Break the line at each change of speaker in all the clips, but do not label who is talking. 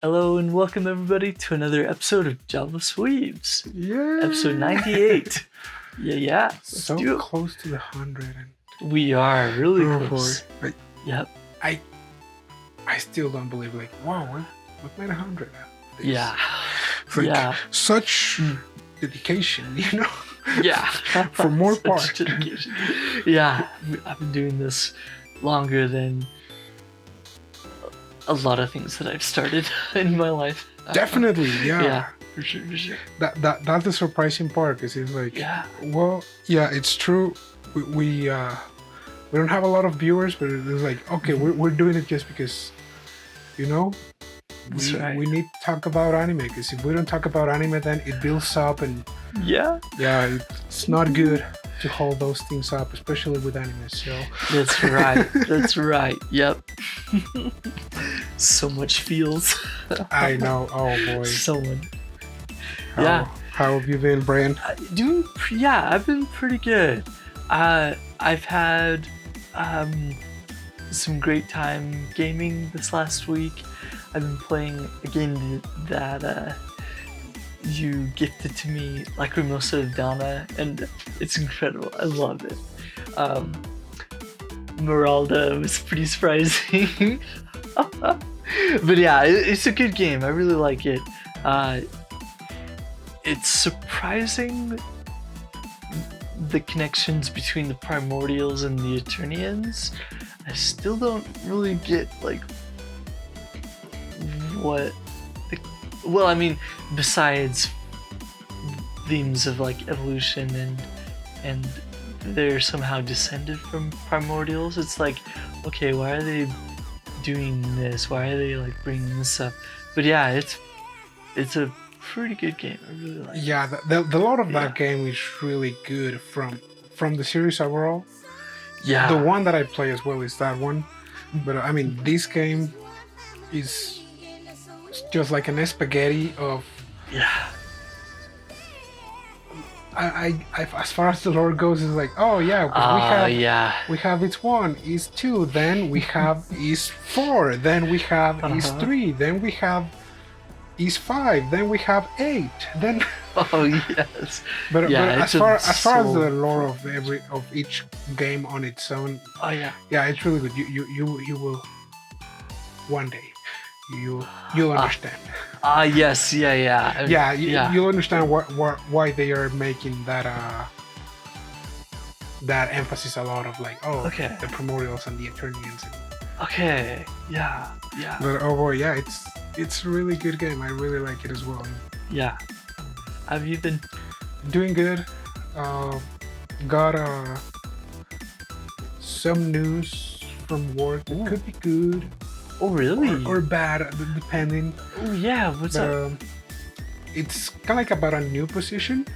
Hello and welcome everybody to another episode of Jobless Weebs.
Yeah.
Episode 98. Yeah. Let's
So
do it.
close to the 100.
We are really
Oh,
close.
boy.
Yep.
I still don't believe, like, wow, what made 100?
Yeah.
It's like
Yeah.
such dedication,
Yeah.
For more
Such
part.
dedication. Yeah. I've been doing this longer than a lot of things that I've started in my life.
Definitely, yeah.
Yeah. For sure.
That's the surprising part, because it's like,
Yeah.
well, yeah, it's true. We don't have a lot of viewers, but it's like, okay, we're doing it just because,
That's right.
we need to talk about anime, because if we don't talk about anime, then it builds up, and
Yeah.
it's not good to hold those things up, especially with anime. So
That's right. That's right. Yep. So much feels.
I know. Oh boy.
Someone.
How,
Yeah.
How have you been, Brian?
I've been pretty good. I've had some great time gaming this last week. I've been playing a game that you gifted to me, like Mimosa Donna, and it's incredible. I love it. Meralda was pretty surprising. But yeah, it's a good game. I really like it. It's surprising the connections between the Primordials and the Eternians. I still don't really get like what well, I mean, besides themes of like evolution and they're somehow descended from primordials, it's like, okay, why are they doing this? Why are they like bringing this up? But yeah, it's a pretty good game. I really like it.
Yeah, the lot of that game is really good from the series overall.
Yeah.
The one that I play as well is that one, but I mean, this game is just like an spaghetti of.
Yeah.
I as far as the lore goes, is like, oh yeah, we have it's 1, is 2, then we have is 4, then we have is 3, then we have is 5, then we have 8, then.
Oh yes.
But as far as the lore
of
of each game on its own,
oh yeah,
it's really good. You will one day you'll understand.
Yes, yeah.
You'll understand why they are making that emphasis a lot of like, the Primordials and the Eternians.
Okay, yeah.
But oh boy, yeah, it's a really good game. I really like it as well.
Yeah. Have you been
doing good? Got some news from work that could be good.
Oh really?
Or bad, depending.
Oh yeah, what's up?
It's kind of like about a new position.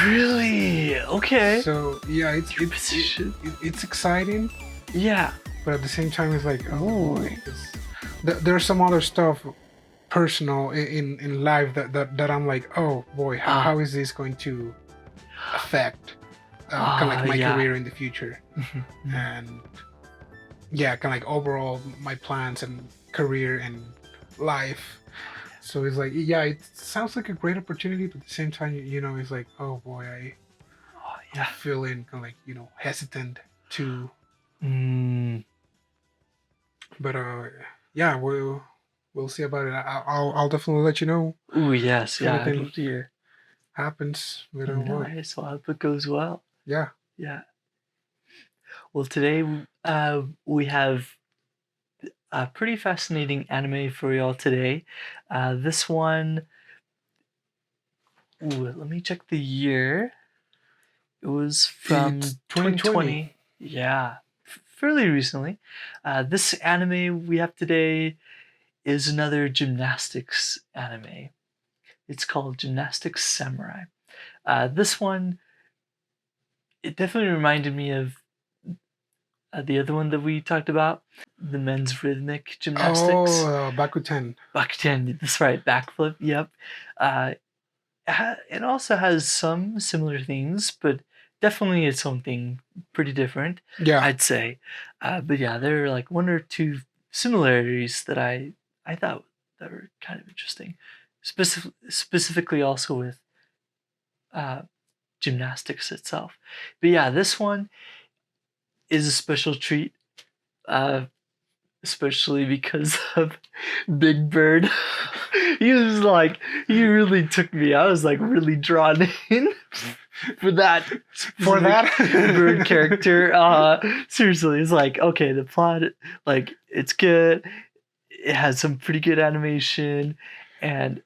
Really? Okay.
So yeah, it's exciting.
Yeah.
But at the same time, it's like, oh boy, there's some other stuff personal in life that I'm like, oh boy, how is this going to affect kind of like my career in the future? And yeah, kind of like overall my plans and career and life. So it's like, yeah, it sounds like a great opportunity, but at the same time, it's like, oh boy, I'm feeling kind of like, hesitant to. But yeah, we'll see about it. I'll definitely let you know.
Oh yes, yeah. I'd love to hear.
Happens.
Nice. Well, I hope it goes well.
Yeah.
Yeah. Well, today we have a pretty fascinating anime for y'all today. This one, let me check the year. It was from 2020. Yeah, fairly recently. This anime we have today is another gymnastics anime. It's called Gysnastics Samurai. This one, it definitely reminded me of the other one that we talked about, the men's rhythmic gymnastics.
Oh, Bakuten.
Bakuten, that's right, backflip, yep. It also has some similar themes, but definitely it's something pretty different, I'd say. But yeah, there are like one or two similarities that I thought that were kind of interesting. Specifically also with gymnastics itself. But yeah, this one is a special treat, especially because of Big Bird. He really took me. I was like really drawn in for that bird character. Seriously, it's like, okay, the plot, like, it's good. It has some pretty good animation, and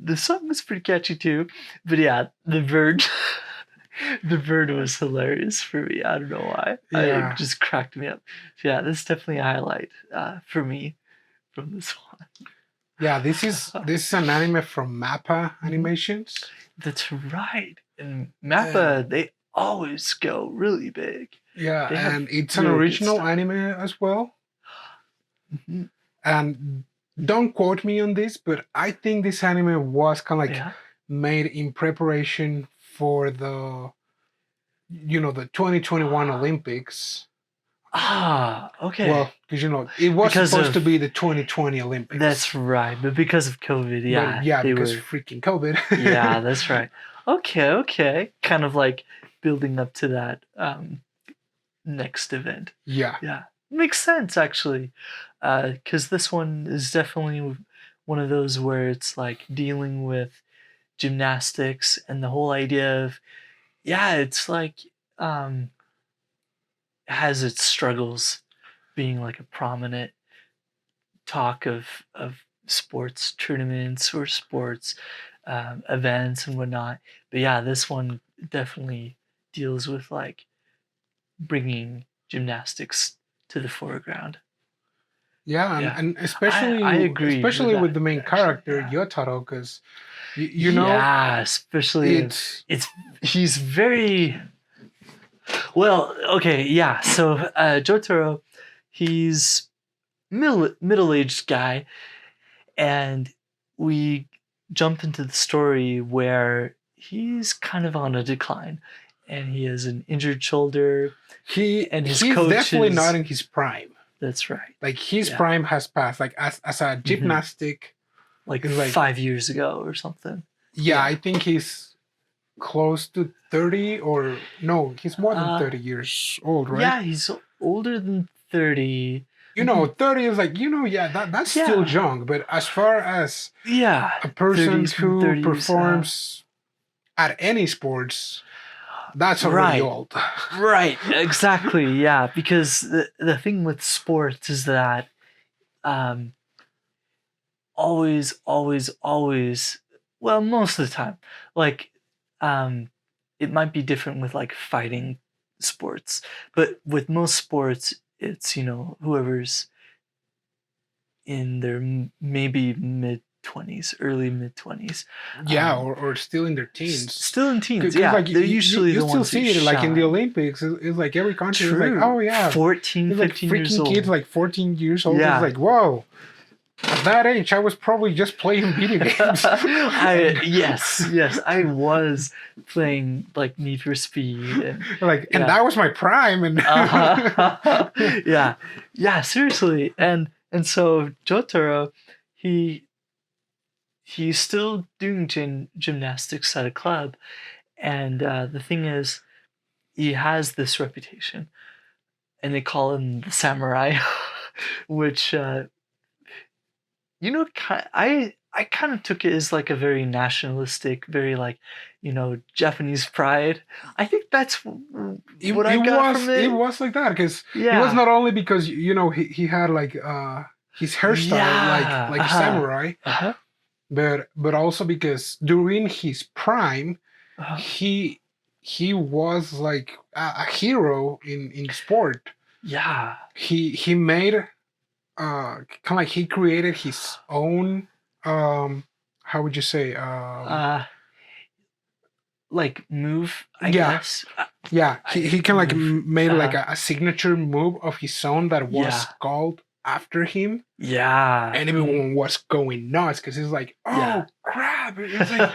the song was pretty catchy too. But yeah, the bird was hilarious for me. I don't know why.
Yeah.
It just cracked me up. So yeah, this is definitely a highlight for me from this one.
Yeah, this is an anime from Mappa Animations.
That's right. And Mappa, they always go really big.
Yeah, and it's an original anime as well.
Mm-hmm.
And don't quote me on this, but I think this anime was kind of like made in preparation for the 2021 Olympics.
Okay.
Well, because it was supposed to be the 2020 Olympics.
That's right, but because of COVID,
because freaking COVID.
Yeah, that's right. Okay. Kind of like building up to that next event. Yeah. Makes sense, actually. Because this one is definitely one of those where it's like dealing with gymnastics and the whole idea of, it's like has its struggles being like a prominent talk of sports tournaments or sports events and whatnot. But yeah, this one definitely deals with like bringing gymnastics to the foreground.
Yeah, and especially
I agree
especially with
that,
the main character Jotaro, because
especially he's very well. Okay, yeah. So Jotaro, he's middle-aged guy, and we jump into the story where he's kind of on a decline, and he has an injured shoulder.
He's definitely not in his prime.
That's right.
Like his prime has passed. Like as a gymnastic,
like 5 years ago or something.
Yeah, I think he's close to 30, or no, he's more than 30 years old, right?
Yeah, he's older than 30.
30 is like, that's still young. But as far as a person who performs at any sports, that's already old.
Right, exactly, yeah. Because the thing with sports is that always, well, most of the time, like, it might be different with like fighting sports, but with most sports, it's, whoever's in their maybe mid-20s, early mid-20s.
Yeah, or still in their teens.
Still in teens, yeah.
Like,
they're usually the ones
you still see it, like in the Olympics, it's like every country is like, oh yeah.
14, 15 years old.
Freaking kids like 14 years old.
Yeah.
It's like, whoa. At that age, I was probably just playing video games.
Yes, I was playing like Need for Speed, and
that was my prime. And
yeah, seriously, and so Jotaro, he's still doing gymnastics at a club, and the thing is, he has this reputation, and they call him the Samurai, which. I kind of took it as like a very nationalistic, very like, Japanese pride. I think that's what I got from it.
It was like that because it was not only because he had like his hairstyle like a samurai, but also because during his prime, he was like a hero in sport.
Yeah,
he made. Kind of like he created his own how would you say
like move, I guess.
He kind of like made like a signature move of his own that was called after him.
Yeah,
and everyone was going nuts because it's like, oh crap, it's like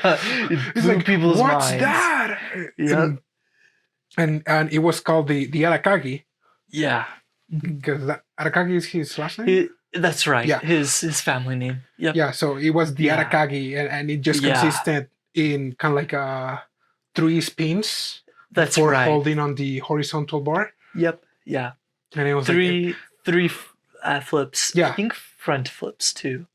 it's like people's
what's
minds.
that? And it was called the Arakagi.
Yeah.
Because Arakagi is his last name?
That's right.
Yeah.
His family name. Yep.
Yeah, so it was the
Yeah.
Arakagi, and it just
Yeah.
consisted in kind of like 3 spins
That's
before
right.
holding on the horizontal bar.
Yep. Yeah.
And it was
three flips.
Yeah.
I think front flips too.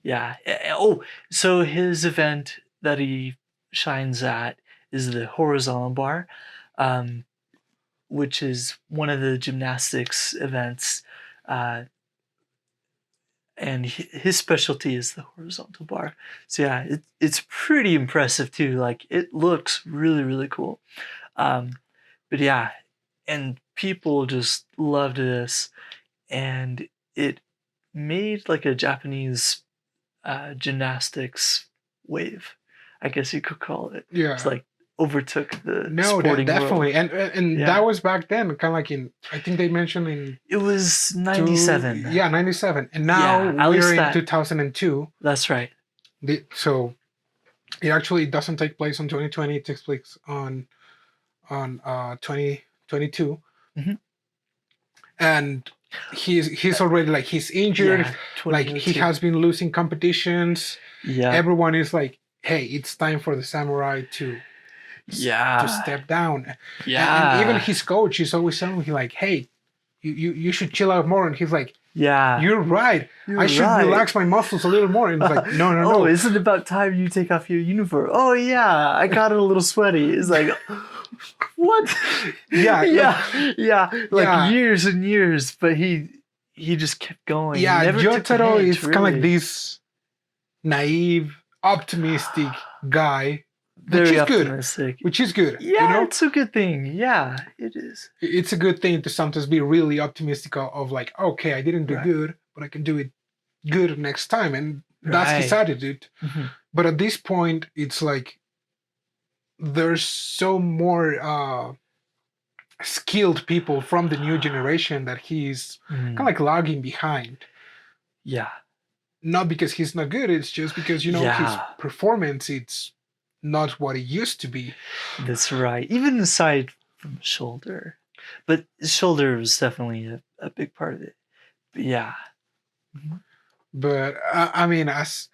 Yeah. Oh, so his event that he shines at is the horizontal bar, which is one of the gymnastics events. And his specialty is the horizontal bar. So yeah, it's pretty impressive too. Like it looks really, really cool. But yeah, and people just loved this, and it made like a Japanese gymnastics wave, I guess you could call it.
Yeah.
It's like overtook the sporting
definitely,
world.
and
Yeah.
that was back then, kind of like I think they mentioned in
It was 97.
Yeah, 97, and now
Yeah, at least
we're in
that.
2002.
That's right.
So it actually doesn't take place on 2020. It takes place on 2022.
Mhm.
And he's already like he's injured.
Yeah,
Like he
2002.
has been losing competitions.
Yeah.
Everyone is like, hey, it's time for the samurai to step down.
Yeah.
And even his coach is always telling him like, hey, you should chill out more. And he's like,
Yeah.
you're right. I should relax my muscles a little more. And it's like, no.
Oh, isn't it about time you take off your uniform? Oh yeah, I got it a little sweaty. It's like, what? Yeah. Like years and years, but he just kept going.
Yeah, Jotaro is kind of like
really.
this naive, optimistic guy.
Very optimistic.
Which is good.
Yeah, you know? It's a good thing. Yeah, it is.
It's a good thing to sometimes be really optimistic of like, okay, I didn't do good, but I can do it good next time. And that's his attitude.
Mm-hmm.
But at this point, it's like there's so more skilled people from the new generation that he's kind of like lagging behind.
Yeah.
Not because he's not good, it's just because, his performance, it's not what it used to be.
That's right. Even aside from shoulder. But shoulder was definitely a big part of it. But yeah. Mm-hmm.
But I mean, as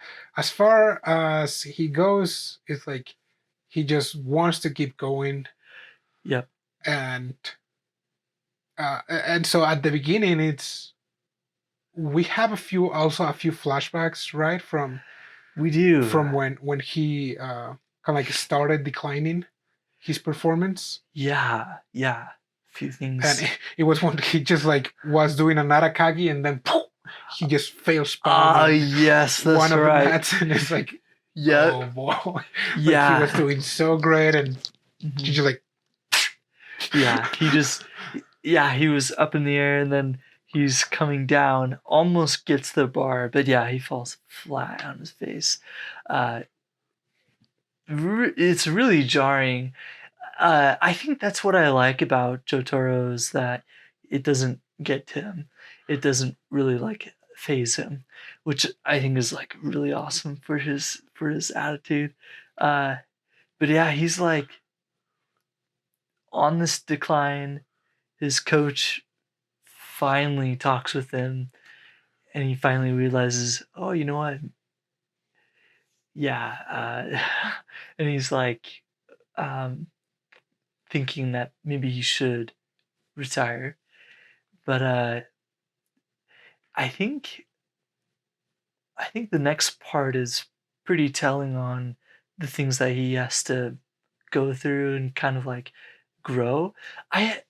far as he goes, it's like he just wants to keep going.
Yep.
And so at the beginning, we have a few flashbacks, right?
We do.
From when he kind of like started declining his performance.
Yeah. A few things.
And it was when he just like was doing an Arakagi and then he just failed spawn.
Yes, that's
one of
right.
the mats, and it's like, oh boy.
Yeah.
Like he was doing so great, and he just like.
He was up in the air, and then he's coming down, almost gets the bar, but yeah, he falls flat on his face. It's really jarring. I think that's what I like about Jotaro, is that it doesn't get to him. It doesn't really like phase him, which I think is like really awesome for his attitude. But yeah, he's like on this decline. His coach finally talks with him, and he finally realizes, oh, you know what? Yeah. And he's like thinking that maybe he should retire. But I think the next part is pretty telling on the things that he has to go through and kind of like grow. I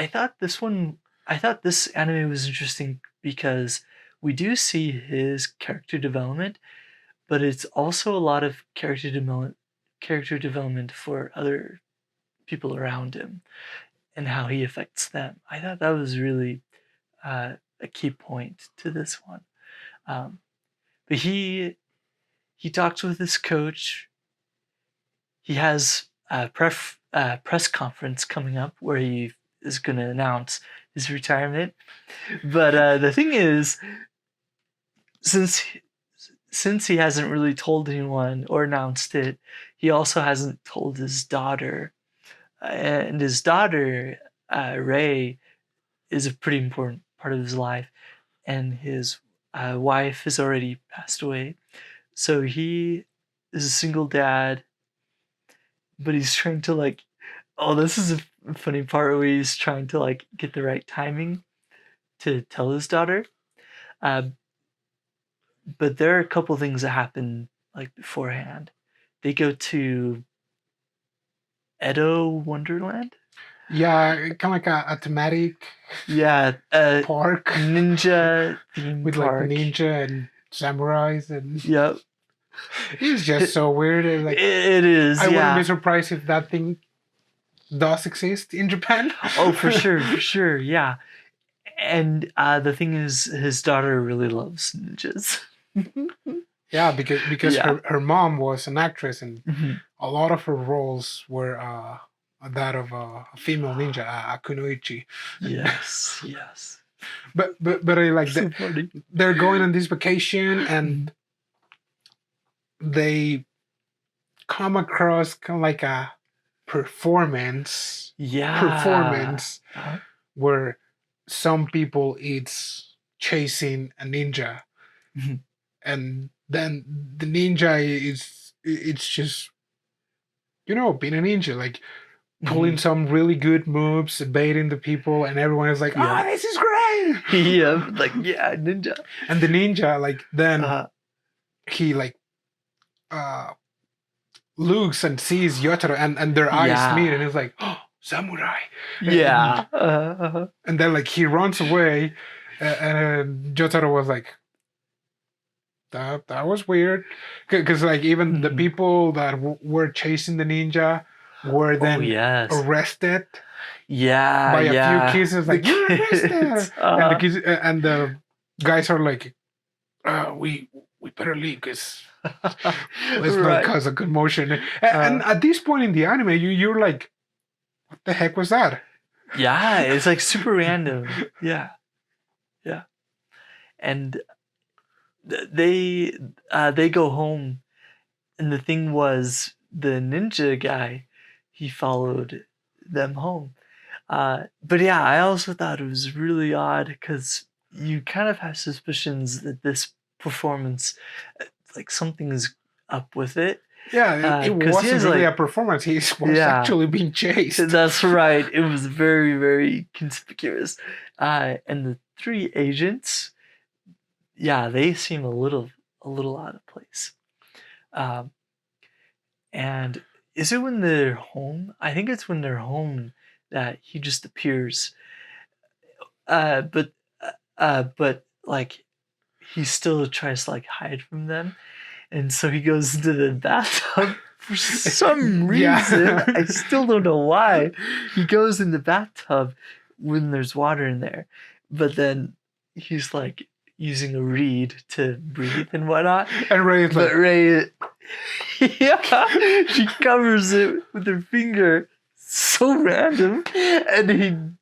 thought this anime was interesting because we do see his character development, but it's also a lot of character development for other people around him and how he affects them. I thought that was really a key point to this one. But he talks with his coach. He has a press conference coming up where he is going to announce his retirement. But the thing is, since he hasn't really told anyone or announced it, he also hasn't told his daughter. And his daughter, Ray, is a pretty important part of his life. and his wife has already passed away. So he is a single dad, but he's trying to like, oh, this is a funny part where he's trying to like get the right timing to tell his daughter. But there are a couple things that happen like beforehand. They go to Edo Wonderland.
Yeah, kind of like a thematic park
ninja theme
with
park.
like ninja and samurais and
yep.
It's just so weird. Like
it is.
I wouldn't be surprised if that thing does exist in Japan.
Oh, for sure, yeah. And the thing is, his daughter really loves ninjas.
Yeah, because her mom was an actress, and a lot of her roles were that of a female ninja, a kunoichi.
Yes.
But I like so they're going on this vacation, and they come across kind of like a performance. Where some people it's chasing a ninja, and then the ninja it's just being a ninja, like pulling some really good moves, baiting the people, and everyone is like, this is great.
Ninja.
And the ninja like then he like looks and sees Jotaro, and their eyes meet, and he's like, oh, samurai. And then like he runs away, and Jotaro was like, that was weird, because like even the people that were chasing the ninja were then arrested by a few kisses, like you're arrested. And the kids and the guys are like, we better leave because let's not cause a commotion. And at this point in the anime, you're like, what the heck was that?
Yeah, it's like super random. Yeah. And they go home, and the thing was, the ninja guy, he followed them home. But yeah, I also thought it was really odd because you kind of have suspicions that this performance, like something's up with it.
Yeah, it wasn't really a performance. He was actually being chased.
That's right. It was very, very conspicuous. And the three agents, they seem a little out of place. And is it when they're home? I think it's when they're home that he just appears. But like he still tries to like hide from them, and so he goes into the bathtub for some reason. I still don't know why. He goes in the bathtub when there's water in there, but then he's like using a reed to breathe and whatnot.
And
Ray, she covers it with her finger. So random, and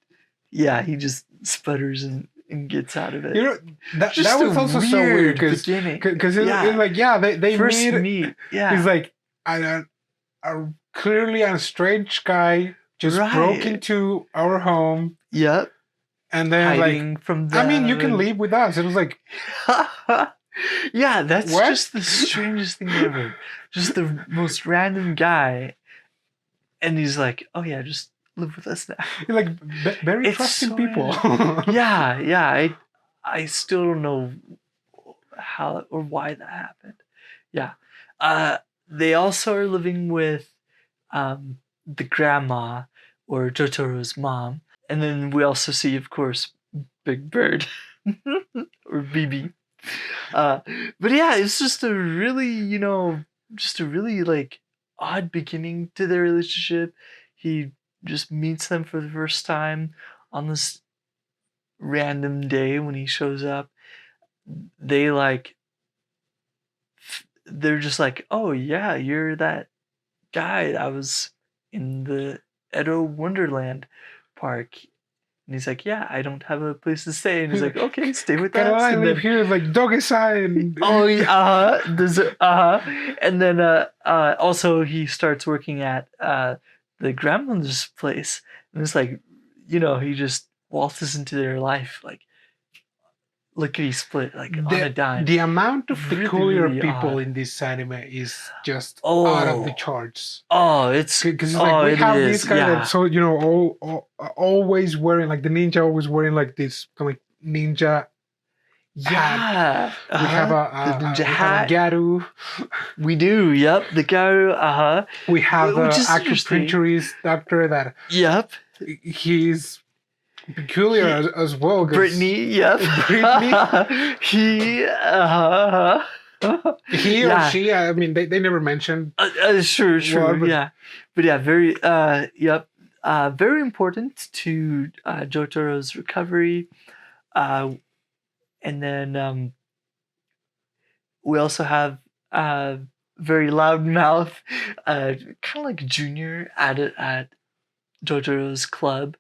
he just sputters and gets out of it.
That was also so weird because it's like they
first
meet. He's like a clearly a strange guy just broke into our home.
Yep.
And then
hiding from them.
I mean, you can leave with us. It was like,
that's just the strangest thing ever. Just the most random guy. And he's like, oh yeah, just live with us now.
You're like very trusting people.
I still don't know how or why that happened. They also are living with the grandma, or Jotaro's mom. And then we also see, of course, Big Bird or BB. But yeah, it's just a really, like odd beginning to their relationship. He just meets them for the first time on this random day when he shows up. They're just like, oh yeah, you're that guy that was in the Edo Wonderland park. And he's like, yeah, I don't have a place to stay. And he's like, okay, stay with us.
I live here like doggy side.
Oh yeah, and then also he starts working at the grandmother's place, and it's like, he just waltzes into their life like lickety split, like on a dime.
The amount of
Really,
peculiar
really
people
odd.
in this anime is just out of the
Oh,
charts.
it's
Because it's like we
it
have
is,
this guy
yeah.
that, so always wearing like the ninja, always wearing like this kind of like ninja
Yeah.
hat. We have
The ninja
we have
hat.
a Garu.
We do, yep. The Garu,
We have
Which
the
is interesting.
acupuncturist doctor that
Yep.
he's peculiar as well. 'Cause
Brittany, yep.
Brittany.
He,
He or
yeah.
she, I mean, they never mentioned.
Sure,
Well, but-
yeah. But yeah, very, yep. Very important to Jotaro's recovery. And then we also have very loud mouth, kind of like Junior at Jotaro's club.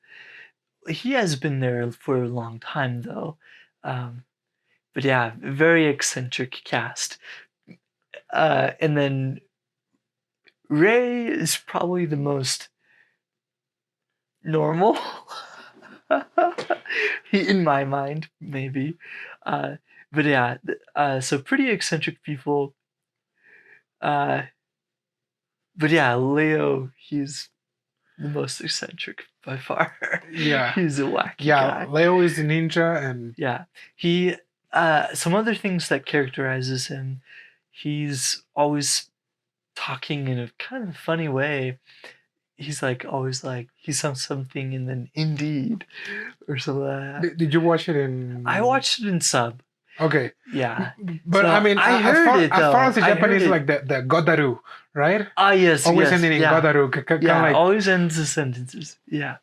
He has been there for a long time though. But yeah, very eccentric cast. And then Ray is probably the most normal. In my mind, maybe. But yeah, so pretty eccentric people. But yeah, Leo, he's the most eccentric by far.
Yeah.
He's a wacky
Yeah,
guy.
Leo is the ninja, and
Yeah. He some other things that characterizes him, he's always talking in a kind of funny way. He's like always like he sounds something and then indeed or something like that.
did you watch it in?
I watched it in sub.
Okay,
Yeah.
but
So
I mean,
I
as
heard
far,
it,
as far as the
though. I heard
Japanese,
it.
like the godaru, right?
Ah, yes.
Always
yes,
ending in
yeah.
godaru, kind
Yeah,
of like
always ends the sentences. Yeah.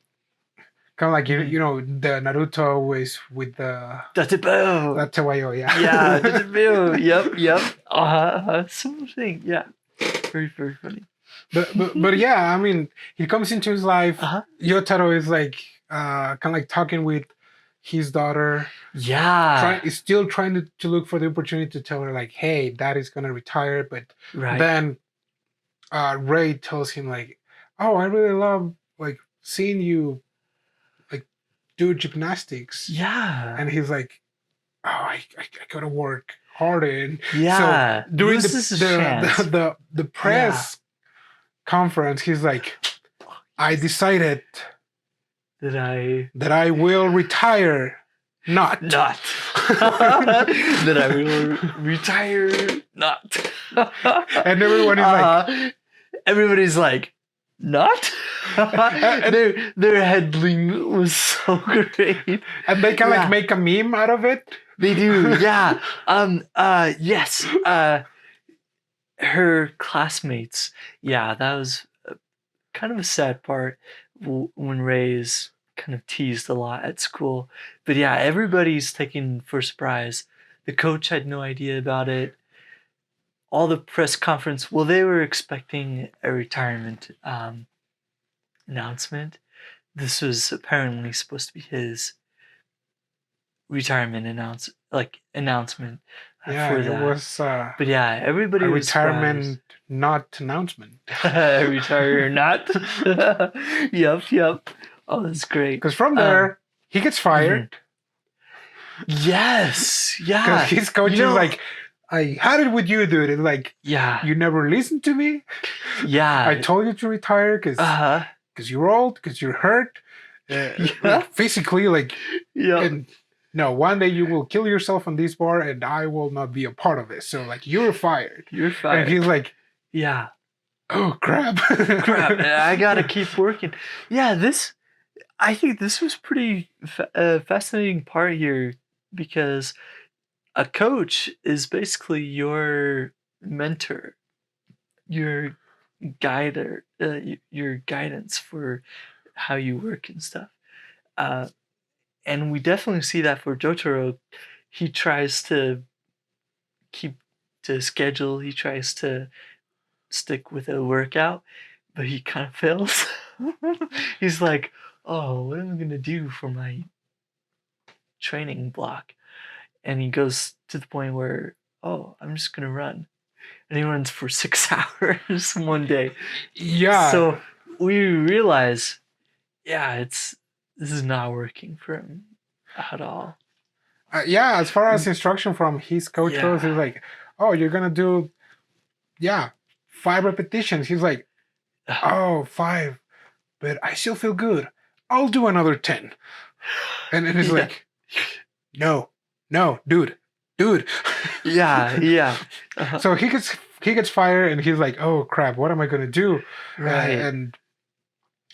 you know the Naruto always with the
Datebo.
that's a way, yeah.
Yeah, Datebo. Yep. Similar thing. Yeah. Very, very funny.
but yeah, I mean, he comes into his life. Jotaro is like kind of like talking with his daughter.
Yeah.
Is still trying to look for the opportunity to tell her like, hey, dad is gonna retire, but
Right.
then Ray tells him like, oh, I really love like seeing you like do gymnastics.
Yeah.
And he's like, oh, I gotta work harder. And
Yeah.
so during
This is a chance.
the press conference, he's like, I decided
That
I will retire. Not.
that I will retire not.
And everyone is like,
everybody's like, not? their head bling was so great.
and they can like make a meme out of it.
They do, yeah. Yes. Her classmates. Yeah, that was kind of a sad part when Ray is kind of teased a lot at school. But yeah, everybody's taken for surprise. The coach had no idea about it. All the press conference, well, they were expecting a retirement announcement. This was apparently supposed to be his retirement announcement for that.
It was
but yeah, everybody
a
was
retirement not announcement.
Retire or not. Yep. Oh, that's great.
Because from there, he gets fired.
Yes. Yeah.
Because his coach is like, I had it with you, dude. It's like,
yeah.
You never listened to me.
Yeah.
I told you to retire because you're old, because you're hurt. Like, physically, like, and no, one day you will kill yourself on this bar and I will not be a part of it. So, like, you're fired.
You're fired.
And he's like,
yeah.
Oh, crap.
I gotta keep working. Yeah, I think this was pretty fascinating part here because a coach is basically your mentor, your guider, your guidance for how you work and stuff. And we definitely see that for Jotaro. He tries to keep to schedule. He tries to stick with a workout, but he kind of fails. He's like, oh, what am I gonna do for my training block? And he goes to the point where, oh, I'm just gonna run. And he runs for 6 hours one day.
Yeah.
So we realize, this is not working for him at all.
Yeah, as far as instruction from his coach goes, he's like, "Oh, you're gonna do, 5 repetitions." He's like, "Oh, 5, but I still feel good. I'll do another 10." And he's like, "No, dude."
Yeah.
So he gets fired, and he's like, "Oh crap, what am I gonna do?"
Right.
And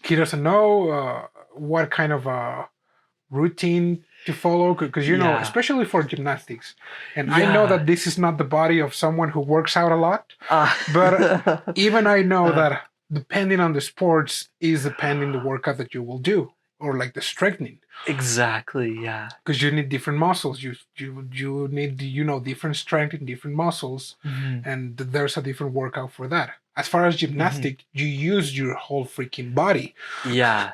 he doesn't know what kind of routine to follow, because especially for gymnastics, and I know that this is not the body of someone who works out a lot, but even I know that depending on the sports is depending the workout that you will do, or like the strengthening.
Exactly, yeah.
Because you need different muscles, you need different strength in different muscles, and there's a different workout for that. As far as gymnastics, you use your whole freaking body.
Yeah.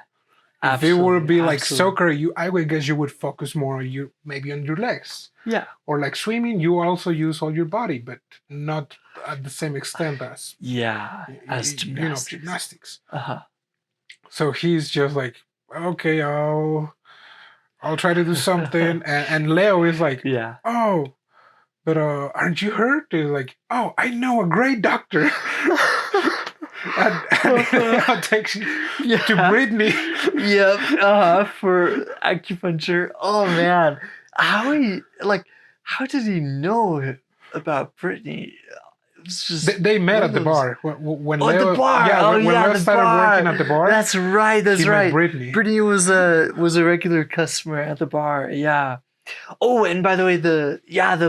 If it would be like soccer, I would guess you would focus more on maybe on your legs.
Yeah.
Or like swimming, you also use all your body, but not at the same extent as
as gymnastics.
Gymnastics. So he's just like, okay, I'll try to do something, and Leo is like, oh, but aren't you hurt? He's like, oh, I know a great doctor. and takes you to Brittany.
For acupuncture. Oh man, how did he know about Brittany?
They met at the bar when Leo.
At the bar.
When Leo started working at the bar.
That's right. Met
Brittany.
Brittany was a regular customer at the bar. Yeah. Oh, and by the way, the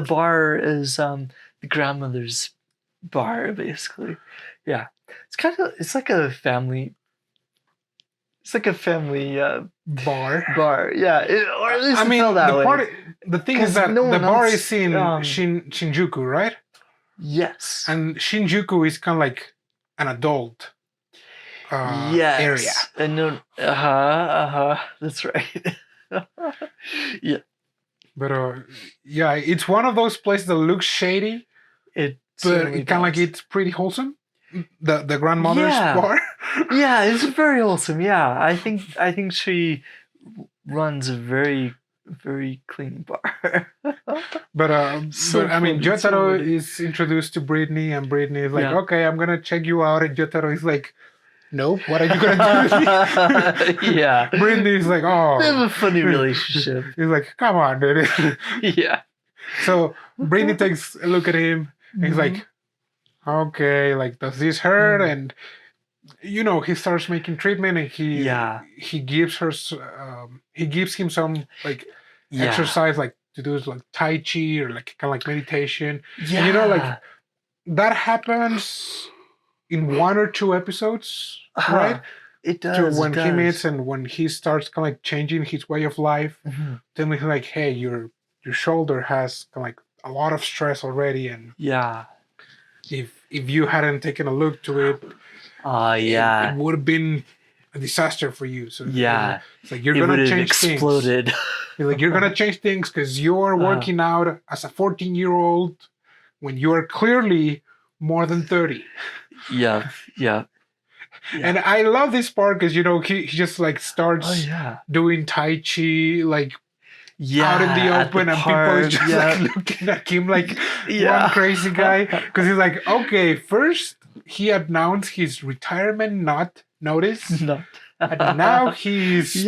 bar is the grandmother's bar, basically. Yeah. It's like a family. It's like a family
bar.
Bar, yeah. Or at least that way.
The thing is that the bar is in Shinjuku, right?
Yes.
And Shinjuku is kind of like an adult area.
And that's right. Yeah.
But it's one of those places that looks shady. But it kind of like it's pretty wholesome. The grandmother's bar.
Yeah, it's very wholesome. Yeah, I think she runs a very, very clean bar.
But I mean, Jotaro is introduced to Brittany, and Brittany is like, okay, I'm gonna check you out, and Jotaro is like, nope, what are you gonna do with me?
Yeah.
Brittany is like, oh,
they have a funny relationship.
He's like, come on, dude.
Yeah.
So Brittany takes a look at him, and he's like, okay, like, does this hurt? And he starts making treatment, and he gives him some like exercise, like to do like Tai Chi or like kind of like meditation. And like that happens in 1 or 2 episodes, right?
It does.
When he meets and when he starts kind of like changing his way of life, then he's like, hey, your shoulder has kind of like a lot of stress already, and if you hadn't taken a look to it, it would have been a disaster for you. So it's like you're gonna change
exploded.
things. Like you're gonna change things because you're working out as a 14-year-old when you are clearly more than 30.
Yeah.
And I love this part because he just like starts doing Tai Chi like out in the open, and people are just like looking at him like one crazy guy, because he's like, okay, first he announced his retirement, not notice, and now he's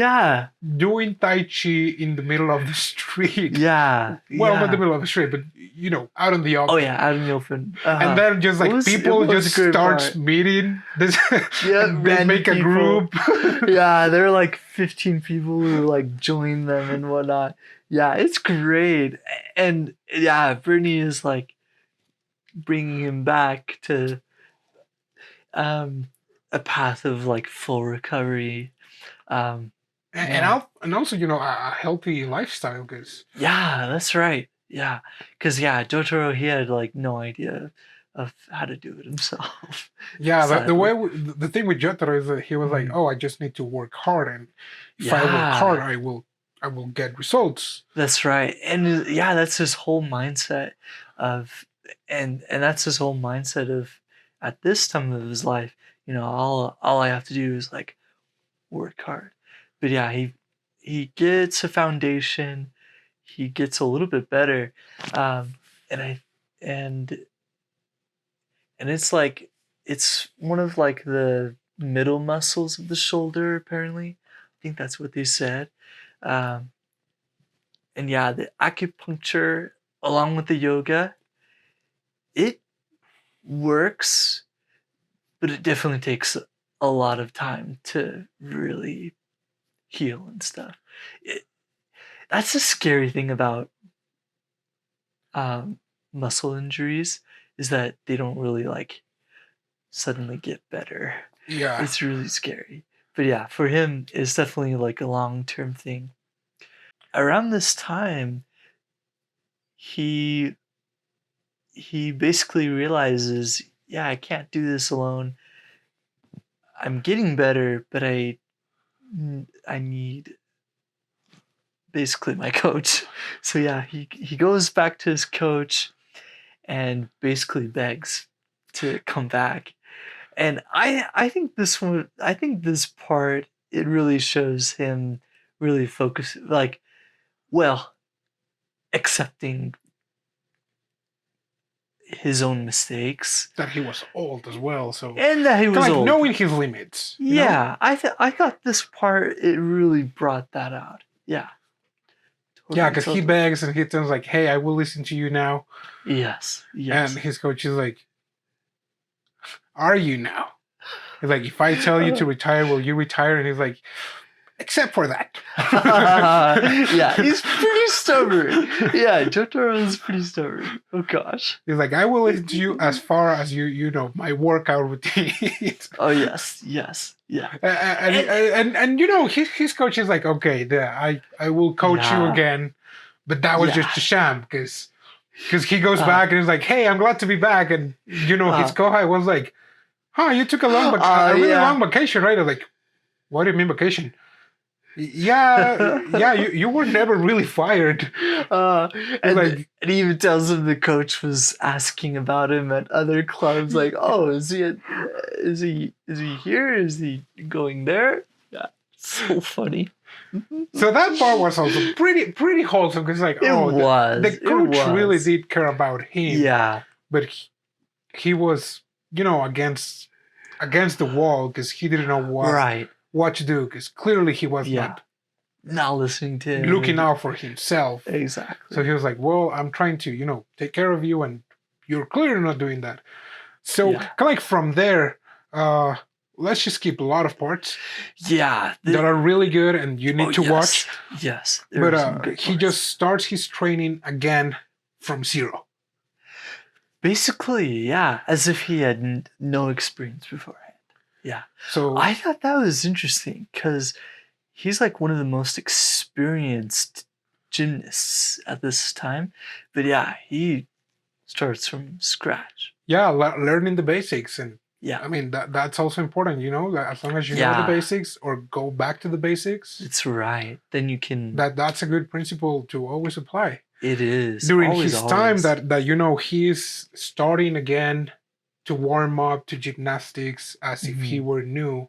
doing Tai Chi in the middle of the street. Not the middle of the street, but out in the open.
Oh yeah, out in the open.
And then just like people just starts meeting. They make a group.
There are like 15 people who like join them and whatnot. Yeah, it's great. And Brittany is like bringing him back to a path of like full recovery,
and also a healthy lifestyle, because
that's right, because Jotaro, he had like no idea of how to do it himself.
The thing with Jotaro is that he was like, oh, I just need to work hard, and if I work hard, I will get results.
That's right. And that's his whole mindset and that's his whole mindset of, at this time of his life, all I have to do is like work hard. But he gets a foundation. he gets a little bit better, and I and and it's like it's one of like the middle muscles of the shoulder. Apparently, I think that's what they said. Um, and yeah, the acupuncture along with the yoga, it works, but it definitely takes a lot of time to really heal and stuff. That's the scary thing about um, muscle injuries is that they don't really like suddenly get better.
Yeah.
It's really scary. But yeah, for him, it's definitely like a long-term thing. Around this time, he basically realizes, yeah, I can't do this alone. I'm getting better, but I need basically my coach. So yeah, he goes back to his coach and basically begs to come back. And I think this part, it really shows him really focus, like, well, accepting his own mistakes,
That he was old as well, so
and that he was
like
old.
knowing his limits. You know?
Yeah, I thought this part, it really brought that out. Yeah.
Yeah, because he begs and he tells like, "Hey, I will listen to you now."
Yes.
And his coach is like, "Are you now?" He's like, "If I tell you to retire, will you retire?" And he's like, "Except for that."
Yeah, he's pretty stubborn. Yeah, Jotaro is pretty stubborn. Oh gosh.
He's like, "I will listen to you as far as you know my workout routine."
Oh yes, yeah.
And you know his coach is like, "Okay, I will coach you again," but that was just a sham because he goes back and he's like, "Hey, I'm glad to be back," and you know his kohai was like, "Huh, you took a really long vacation, right?" I was like, "What do you mean vacation?" Yeah, you were never really fired.
And he even tells him the coach was asking about him at other clubs, like, "Oh, is he here? Is he going there?" Yeah, so funny.
So that part was also pretty wholesome because like, the coach really did care about him.
Yeah,
but he was, you know, against the wall because he didn't know what to do because clearly he was
not listening to him,
looking out for himself.
Exactly.
So he was like, "Well, I'm trying to, you know, take care of you, and you're clearly not doing that." So kind of like from there, let's just skip a lot of parts.
Yeah,
that are really good and you need to watch.
Yes,
but he just starts his training again from zero.
Basically, yeah, as if he had no experience beforehand. Yeah. So I thought that was interesting because he's like one of the most experienced gymnasts at this time. But yeah, he starts from scratch.
Yeah, learning the basics. And yeah, I mean, that's also important, you know, as long as you know the basics or go back to the basics.
That's right. Then you can...
That's a good principle to always apply.
It is.
During his time that, you know, he's starting again to warm up to gymnastics as if he were new.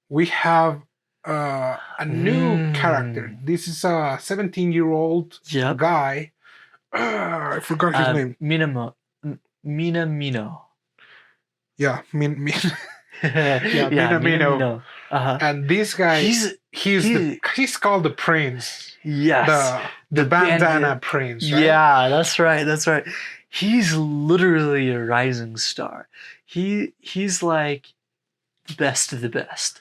We have a new character. This is a 17-year-old guy. I forgot his name.
Minamino.
Yeah, Minamino. And this guy, he's called the Prince.
Yes.
The bandana Prince. Right?
Yeah, that's right. He's literally a rising star. He's like the best of the best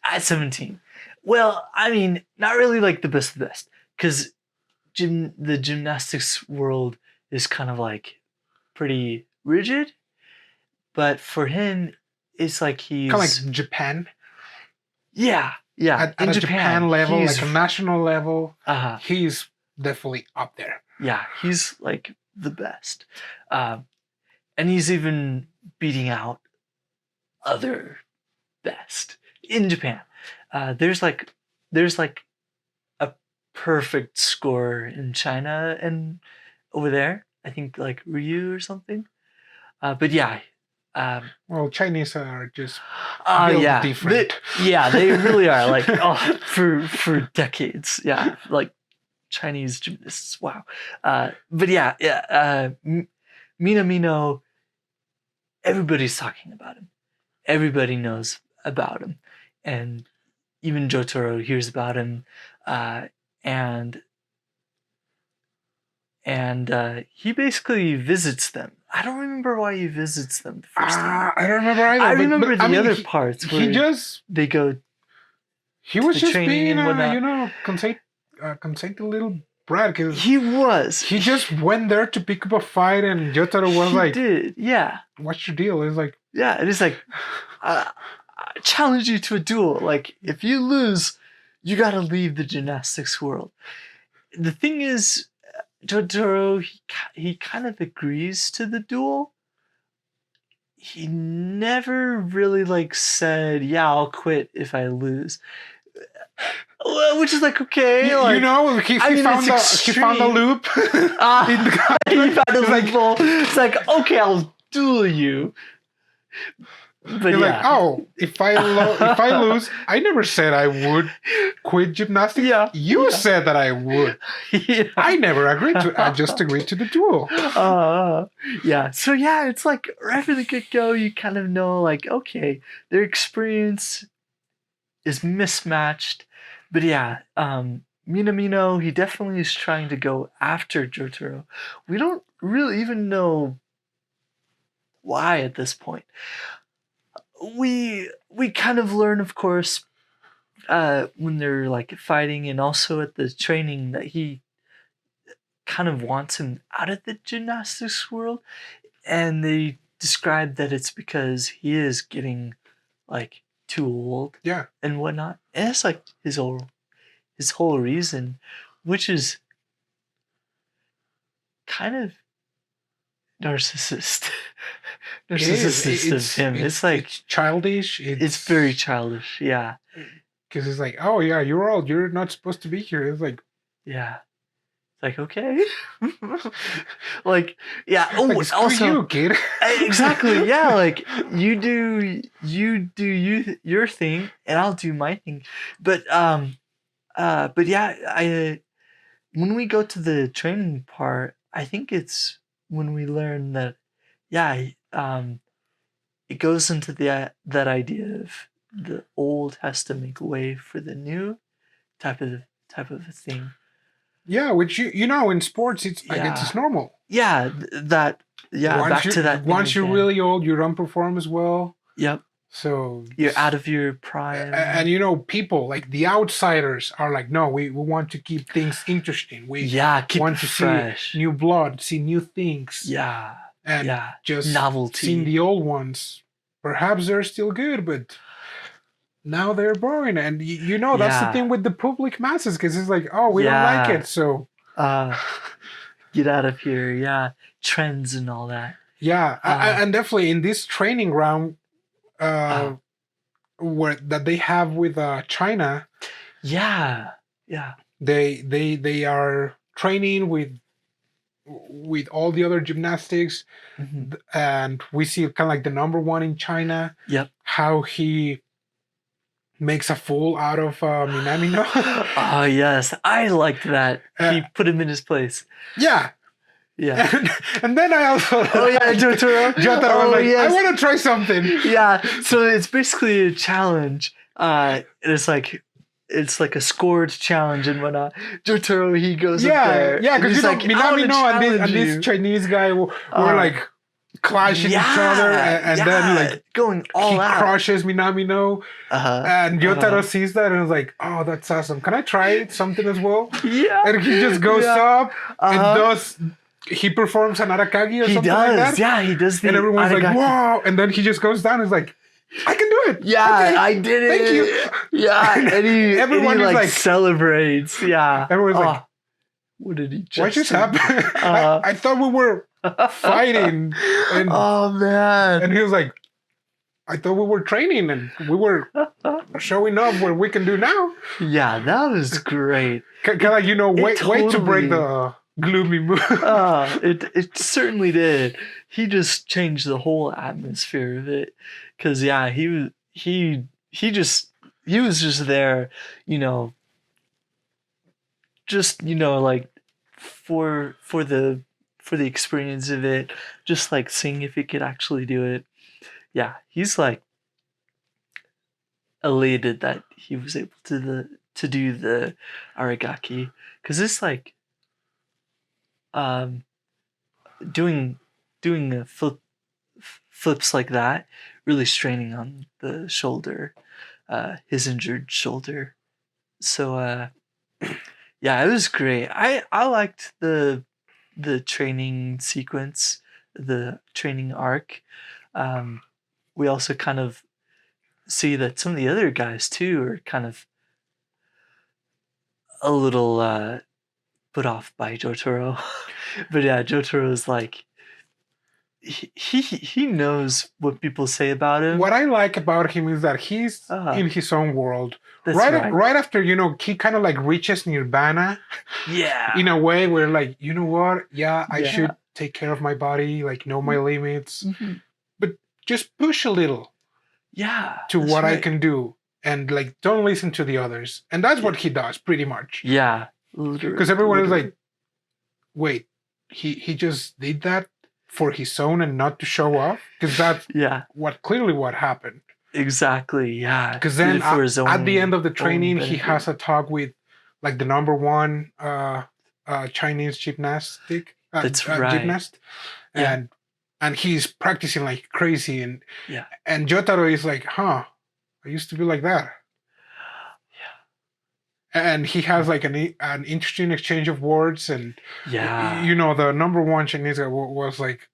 at 17. Well, I mean, not really like the best of the best, because the gymnastics world is kind of like pretty rigid. But for him, it's like he's
kind of like Japan.
Yeah.
At a Japan level, like a national level, he's definitely up there.
Yeah, he's like the best, and he's even beating out other best in Japan. There's like a perfect score in China and over there. I think like Ryu or something. But yeah.
Well, Chinese are just
different. They really are. Like for decades. Yeah, like Chinese gymnasts. Wow. But yeah. Minamino, everybody's talking about him. Everybody knows about him. And even Jotaro hears about him. And he basically visits them. I don't remember why he visits them the first time.
I don't remember either.
I remember
but,
the other parts where they go.
He was just
training
being,
and
conceited little brat.
He was.
He just went there to pick up a fight, and Jotaro was like,
did, yeah.
What's your deal? It's like,
yeah, and it's like, I challenge you to a duel. Like, if you lose, you gotta leave the gymnastics world. The thing is, Jotaro, he kind of agrees to the duel. He never really like said, "Yeah, I'll quit if I lose," which is like okay. He found
a loop.
He found a loophole. It's like okay, I'll duel you. But
you're like, oh, if I lose, I never said I would quit gymnastics.
Yeah,
you said that I would. Yeah. I never agreed to. I just agreed to the duel.
Yeah. So yeah, it's like right from the get-go, you kind of know, like, okay, their experience is mismatched. But yeah, Minamino, he definitely is trying to go after Jotaro. We don't really even know why at this point. We kind of learn, of course, when they're like fighting, and also at the training, that he kind of wants him out of the gymnastics world, and they describe that it's because he is getting like too old, and whatnot. And it's like his whole reason, which is kind of narcissistic of him. It's like
it's childish.
It's very childish, yeah.
Because it's like, oh yeah, you're old. You're not supposed to be here. It's like,
yeah. It's like, okay. Like, yeah. Oh,
like,
also,
you, kid.
Exactly. Yeah. Like you do your thing, and I'll do my thing. But yeah, when we go to the training part, I think it's when we learn that, yeah, it goes into that idea of the old has to make way for the new type of a thing.
Yeah, which you know in sports, I guess it's normal.
Yeah, back to that.
Once you're really old, you don't perform as well.
Yep.
So
you're out of your prime.
And people like the outsiders are like, no, we want to keep things interesting. We
keep
want
it
to
fresh.
See new blood, see new things.
Yeah.
And just
novelty.
Seeing the old ones. Perhaps they're still good, but now they're boring. And that's the thing with the public masses, because it's like, oh, we don't like it, so
get out of here. Yeah. Trends and all that.
Yeah. And definitely in this training ground that they have with China.
Yeah.
They are training with all the other gymnastics, and we see kind of like the number one in China.
Yep.
How he makes a fool out of Minamino.
Oh yes, I liked that. He put him in his place.
Yeah.
Yeah.
And then I also
Jotaro.
Jotaro was like, I want to try something.
Yeah. So it's basically a challenge. It's like a scored challenge and whatnot. Jotaro, he goes up there.
Yeah, because like, Minamino and this Chinese guy were like clashing each other, and then like
going all out.
He crushes Minamino, and Jotaro sees that and is like, "Oh, that's awesome! Can I try something as well?" Yeah, and he just goes up and does. He performs an Arakagi or something like that.
Yeah, he does the.
And everyone's Arakagi. Like, "Wow!" And then he just goes down and is like, I can do it.
Yeah, okay. I did it.
Thank you.
Yeah, and everyone like celebrates. Yeah,
everyone's like,
"What did he just?
What just happened? I thought we were fighting." And,
oh man!
And he was like, "I thought we were training and we were showing off what we can do now."
Yeah, that was great.
Kind of way to break the gloomy mood.
It certainly did. He just changed the whole atmosphere of it. Cause he was just there, just like for the experience of it, just like seeing if he could actually do it. Yeah, he's like elated that he was able to do the Aragaki, because it's like doing a flips like that, really straining on the shoulder, his injured shoulder. So yeah, it was great. I liked the training sequence, the training arc. We also kind of see that some of the other guys too are kind of a little put off by Jotaro. But yeah, Jotaro is like, he knows what people say about him.
What I like about him is that he's in his own world.
That's
right after, he kind of like reaches nirvana.
Yeah.
In a way where like, you know what? Yeah, I should take care of my body, like know my limits.
Mm-hmm.
But just push a little.
Yeah.
To what I can do. And like, don't listen to the others. And that's what he does pretty much.
Yeah.
Because everyone is like, wait, he just did that for his own and not to show off? Because that's clearly what happened.
Exactly, yeah.
Because then at the end of the training, he has a talk with like the number one Chinese gymnast. And he's practicing like crazy. And Jotaro is like, I used to be like that. And he has like an interesting exchange of words, and the number one Chinese guy was like,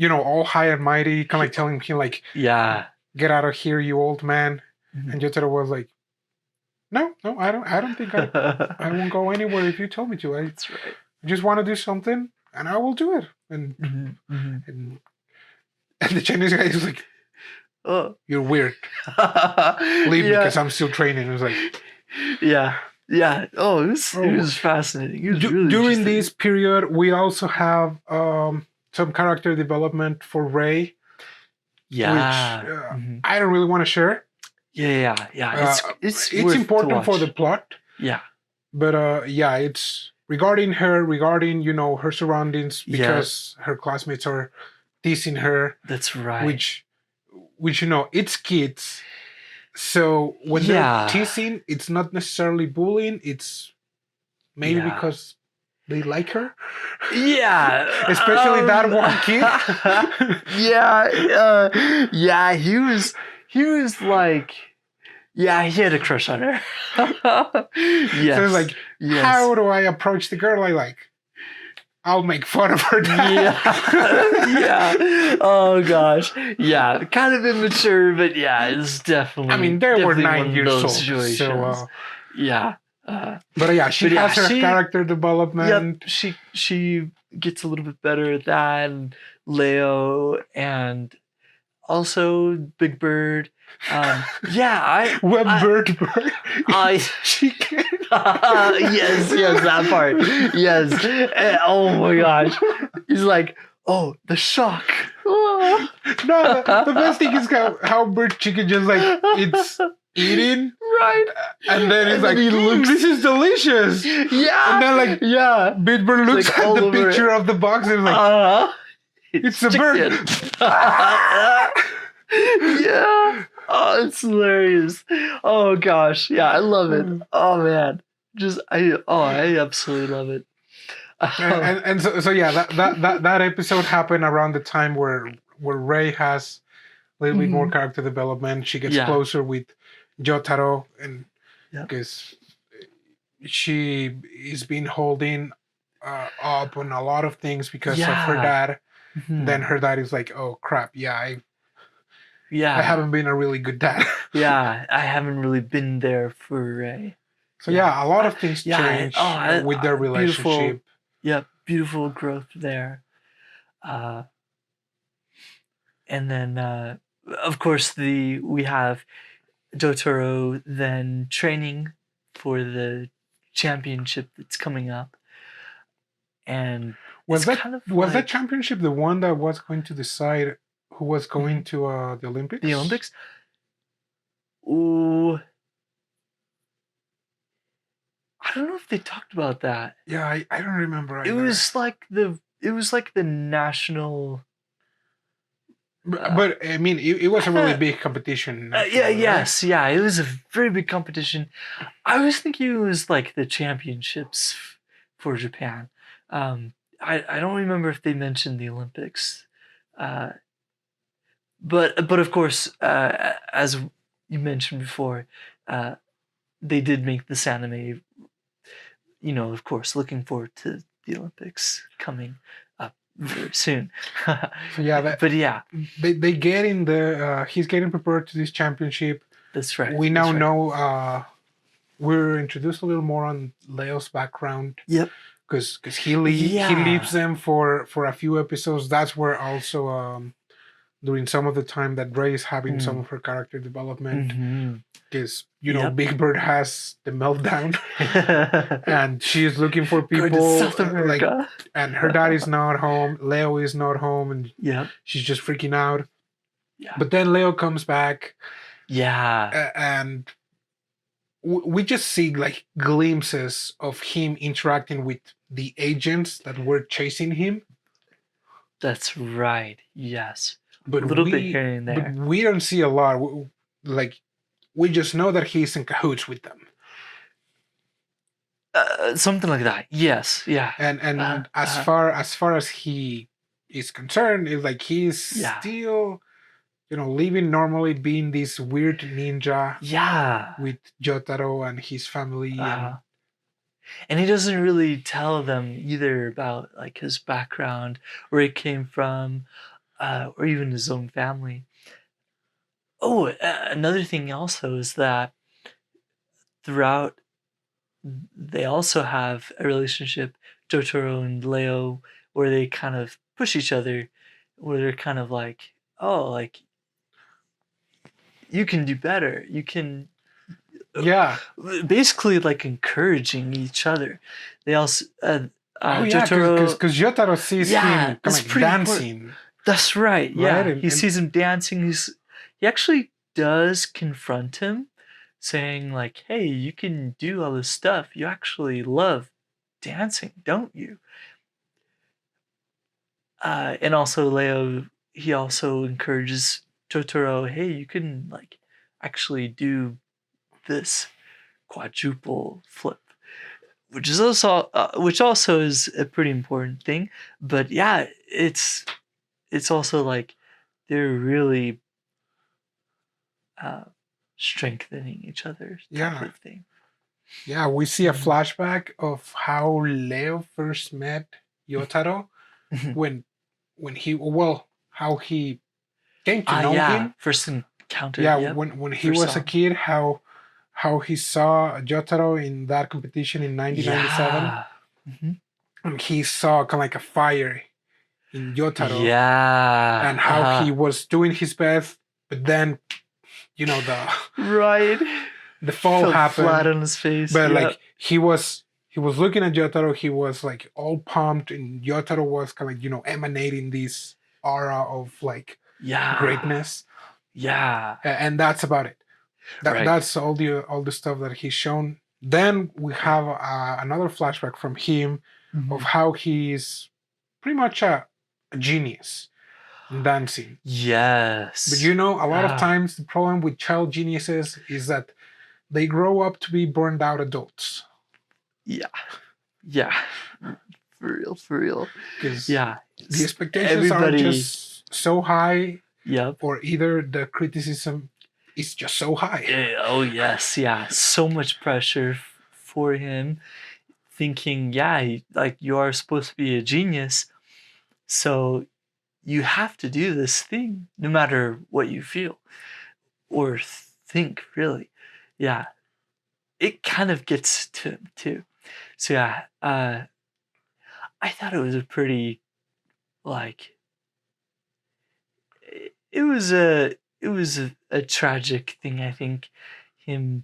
all high and mighty, kind of like telling him like, get out of here, you old man. Mm-hmm. And Jotaro was like, no, I don't think I won't go anywhere if you tell me to.
That's right.
I just want to do something, and I will do it. And and the Chinese guy is like, oh, you're weird. Leave me because I'm still training. It was like.
Yeah. Oh, it was fascinating. It was really
during this period, we also have some character development for Rei.
Yeah.
Which I don't really want to share.
Yeah. It's
important for the plot.
Yeah.
But it's regarding her, her surroundings, because her classmates are teasing her.
That's right.
Which it's kids. So when they're teasing, it's not necessarily bullying. It's maybe because they like her.
Yeah.
Especially that one kid.
He was like, he had a crush on her. Yes.
So it's like, how do I approach the girl I like? I'll make fun of her dad.
Yeah. Oh gosh. Yeah. Kind of immature, but it's definitely.
I mean, they were 9 years old. So,
yeah.
But she has her character development.
Yep. She gets a little bit better at that, and Leo, and also Big Bird.
Bird.
Chicken. Yes, that part. Yes. Oh my gosh. He's like, oh, the shock.
No, the best thing is how Bird Chicken just like it's eating.
Right.
And then he's like, this is delicious.
Yeah.
And then like, Big Bird looks
like
at the picture of the box and is like, it's a bird.
Yeah. Oh, it's hilarious. Oh gosh. Yeah, I love it. Oh man. I absolutely love it.
And so that episode happened around the time where Rei has a little bit more character development. She gets closer with Jotaro, and because she is being holding up on a lot of things because of her dad. Mm-hmm. Then her dad is like, oh crap, I haven't been a really good dad.
I haven't really been there for Rei.
So a lot of things change with their relationship.
Beautiful growth there. And then, of course, we have Jotaro then training for the championship that's coming up. And
was that championship the one that was going to decide who was going to the Olympics?
The Olympics? Ooh. I don't know if they talked about that.
Yeah, I don't remember either.
It was like the national.
But I mean, it was a really big competition.
Yeah,
right?
yes, yeah. It was a very big competition. I was thinking it was like the championships for Japan. I don't remember if they mentioned the Olympics, uh, but of course, as you mentioned before, uh, they did make this anime. You know, of course, looking forward to the Olympics coming up very soon.
So yeah,
but yeah,
they get in the. He's getting prepared to this championship.
that's right.
We now know. We're introduced a little more on Leo's background.
Yep.
Because he leaves them for a few episodes. That's where also during some of the time that Ray is having some of her character development. Because Big Bird has the meltdown, and she's looking for people.
South America.
And her dad is not home. Leo is not home, and she's just freaking out.
Yeah.
But then Leo comes back.
Yeah.
And we just see like glimpses of him interacting with the agents that were chasing him.
That's right. Yes.
But
a little bit here and there.
But we don't see a lot. Like, we just know that he's in cahoots with them.
Something like that. Yes. Yeah.
And as far as he is concerned, it's like he's still, living normally, being this weird ninja.
Yeah.
With Jotaro and his family.
And he doesn't really tell them either about like his background, where he came from, or even his own family. Oh, another thing also is that throughout, they also have a relationship, Jotaro and Leo, where they kind of push each other, where they're kind of like, oh, like, you can do better. You can.
Yeah.
Basically, like encouraging each other. They also.
Jotaro, because Jotaro sees him kind of dancing.
Important. That's right. Yeah, right? He sees him dancing. He actually does confront him, saying like, "Hey, you can do all this stuff. You actually love dancing, don't you?" And also Leo, he also encourages Jotaro, "Hey, you can like actually do this quadruple flip," which also is a pretty important thing. But yeah, it's also like they're really strengthening each other type of thing.
Yeah, we see a flashback of how Leo first met Jotaro when he how he came to know him.
First encounter.
Yeah, when he was a kid, how he saw Jotaro in that competition in 1997.
Yeah.
And he saw kind of like a fire in Jotaro.
Yeah.
And how he was doing his best, but then, the fall happened.
Flat on his face.
But like he was looking at Jotaro, he was like all pumped, and Jotaro was kind of like, emanating this aura of like greatness.
Yeah.
And that's about it. That's all the stuff that he's shown. Then we have another flashback from him of how he's pretty much a genius in dancing.
Yes.
But a lot of times the problem with child geniuses is that they grow up to be burned out adults.
Yeah. Yeah. For real.
Because the expectations are just so high.
Yep.
Or either the criticism is just so high.
Oh, yes. Yeah. So much pressure for him. Thinking, like you are supposed to be a genius. So you have to do this thing no matter what you feel or think, really. Yeah. It kind of gets to him too. So yeah, I thought it was a pretty, like, it was a tragic thing. I think him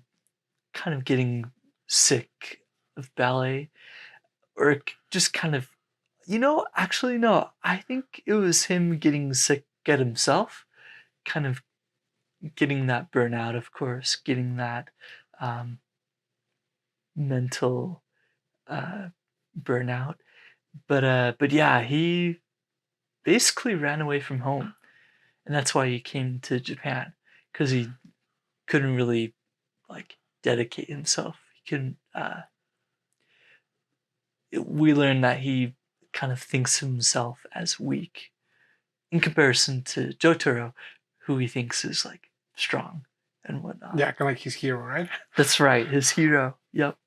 kind of getting sick of ballet, or just kind of, actually no, I think it was him getting sick at himself, kind of getting that burnout, of course, getting that mental burnout. But yeah, he basically ran away from home, and that's why he came to Japan, because he couldn't really like dedicate himself. He couldn't. We learned that he kind of thinks of himself as weak in comparison to Jotaro, who he thinks is like strong and whatnot.
Yeah, kind of like his hero, right?
That's right, his hero. Yep.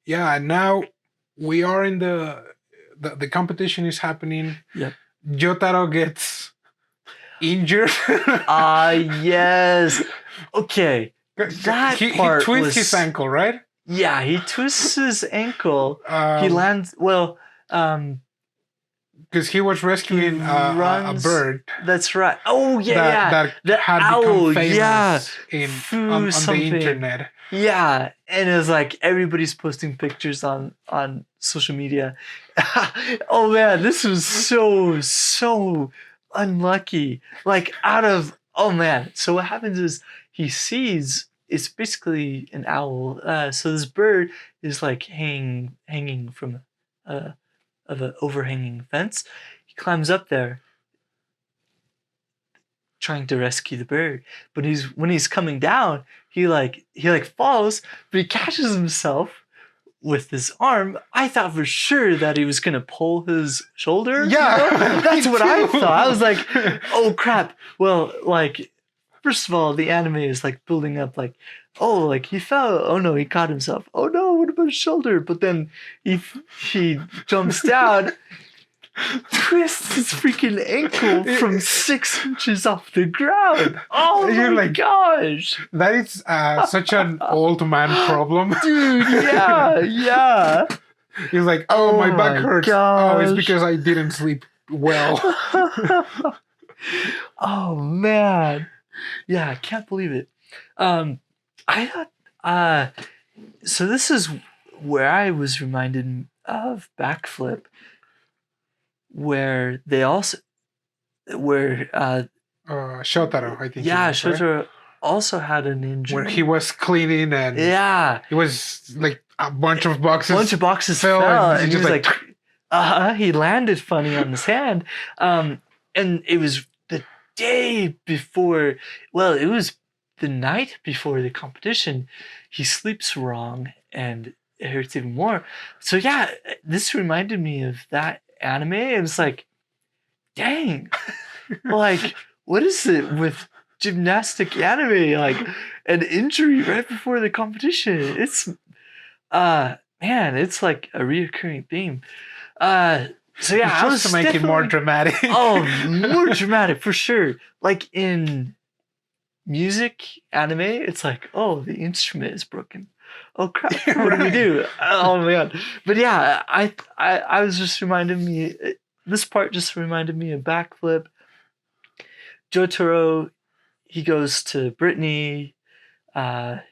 Yeah, and now we are in the competition is happening.
Yep.
Jotaro gets injured.
Yes. Okay. That
he
part
twists
was
his ankle, right?
Yeah, he twists his ankle. He lands
because he was rescuing a bird.
That's right. Oh yeah,
that
the
had
owl,
become famous on the internet.
Yeah, and it was like everybody's posting pictures on social media. Oh man, this was so unlucky. Like oh man. So what happens is he sees it's basically an owl. So this bird is like hanging from of an overhanging fence. He climbs up there, trying to rescue the bird. But when he's coming down, he falls, but he catches himself with his arm. I thought for sure that he was gonna pull his shoulder.
Yeah,
you know? That's what I thought. I was like, oh crap. Well, like, first of all, the anime is like building up like, oh, like he fell. Oh no, he caught himself. Oh no, what about his shoulder? But then he jumps down, twists his freaking ankle from 6 inches off the ground. Oh
You're
my
like,
gosh.
That is such an old man problem.
Dude, yeah.
He's like, oh, my back hurts.
Gosh.
Oh, it's because I didn't sleep well.
Oh man. Yeah, I can't believe it. I thought so this is where I was reminded of Backflip, where they also
Shotaro, I think.
Yeah,
was, right?
Shotaro also had an injury.
Where he was cleaning and it was like a bunch of boxes
fell and
he
he was like he landed funny on his hand. And it was the day before, well, it was the night before the competition. He sleeps wrong and it hurts even more. So yeah, this reminded me of that anime. It was like, dang, like, what is it with gymnastic anime? Like an injury right before the competition. It's man, it's like a reoccurring theme. So yeah, I was
to make it more dramatic.
More dramatic for sure. Like in music anime, it's like, oh, the instrument is broken. Oh crap! What do we do? Oh my god! But yeah, I was just reminding me. This part just reminded me of Backflip. Jotaro, he goes to Brittany. I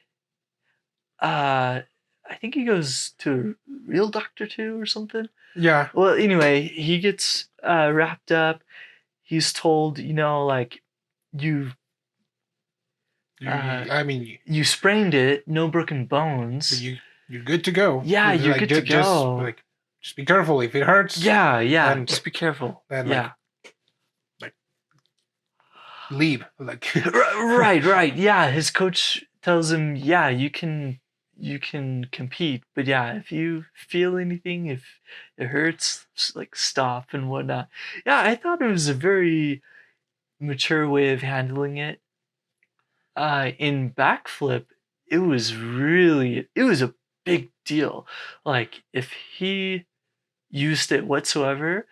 think he goes to Real Doctor 2 or something.
Yeah.
Well, anyway, he gets wrapped up. He's told, like, you sprained it, no broken bones.
You're good to go.
Yeah, you're good to go.
Just be careful if it hurts.
Yeah, just be careful.
Then leave.
Right. Yeah, his coach tells him, yeah, you can compete, but yeah, if you feel anything, if it hurts, just like stop and whatnot. Yeah, I thought it was a very mature way of handling it. In Backflip, it was a big deal. Like if he used it whatsoever,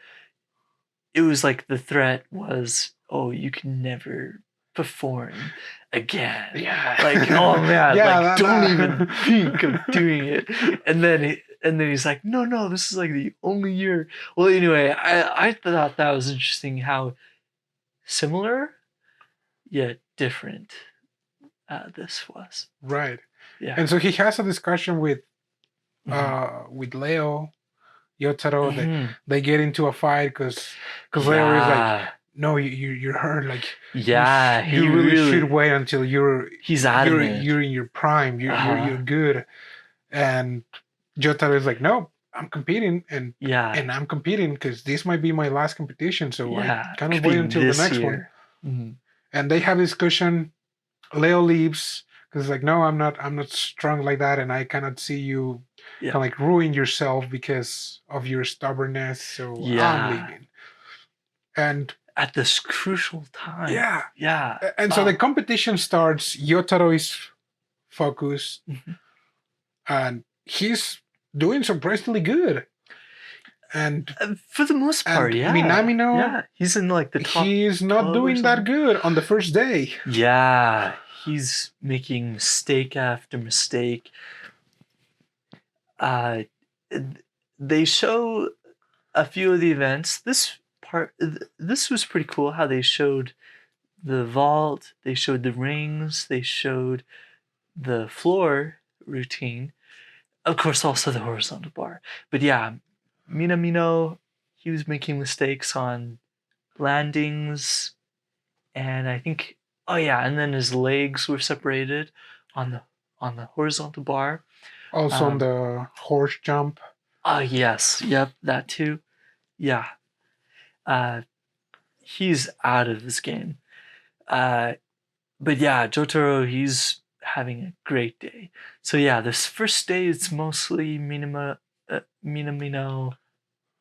it was like the threat was, oh, you can never perform again.
Yeah.
Like, oh man, like don't even think of doing it. And then he's like, no, this is like the only year. Well, anyway, I thought that was interesting how similar yet different this was.
Right.
Yeah.
And so he has a discussion with Leo, Jotaro. They get into a fight because Leo is like, no, you're hurt. Like,
Yeah,
you really should wait until
he's adamant.
you're in your prime. You're good. And Jotaro is like, no, I'm competing, and I'm competing because this might be my last competition. So I kind of wait until the next one.
Mm-hmm.
And they have a discussion. Leo leaves because like, no, I'm not strong like that, and I cannot see you kind of like ruin yourself because of your stubbornness. So I'm leaving. And
at this crucial time.
Yeah. And so the competition starts. Jotaro is focused, and he's doing surprisingly good. And
for the most part,
Minamino,
he's in like the top.
He's not doing that good on the first day.
Yeah, he's making mistake after mistake. They show a few of the events. This was pretty cool. How they showed the vault, they showed the rings, they showed the floor routine. Of course, also the horizontal bar. But yeah, Minamino, he was making mistakes on landings, and I think, and then his legs were separated on the horizontal bar.
Also on the horse jump.
Yes, yep, that too. Yeah. He's out of this game. But yeah, Jotaro, he's having a great day. So yeah, this first day it's mostly Minamino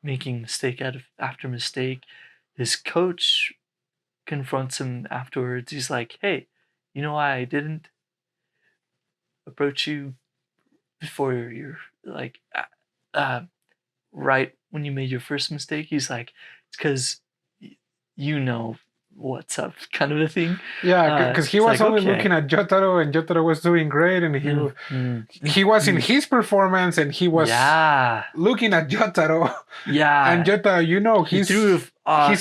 making mistake after mistake. His coach confronts him afterwards. He's like, "Hey, you know why I didn't approach you before you're like right when you made your first mistake?" He's like, "It's because you know what's up," kind of a thing.
Yeah, because he was only looking at Jotaro, and Jotaro was doing great, and he was in his performance, and he was looking at Jotaro.
Yeah,
and Jotaro, he's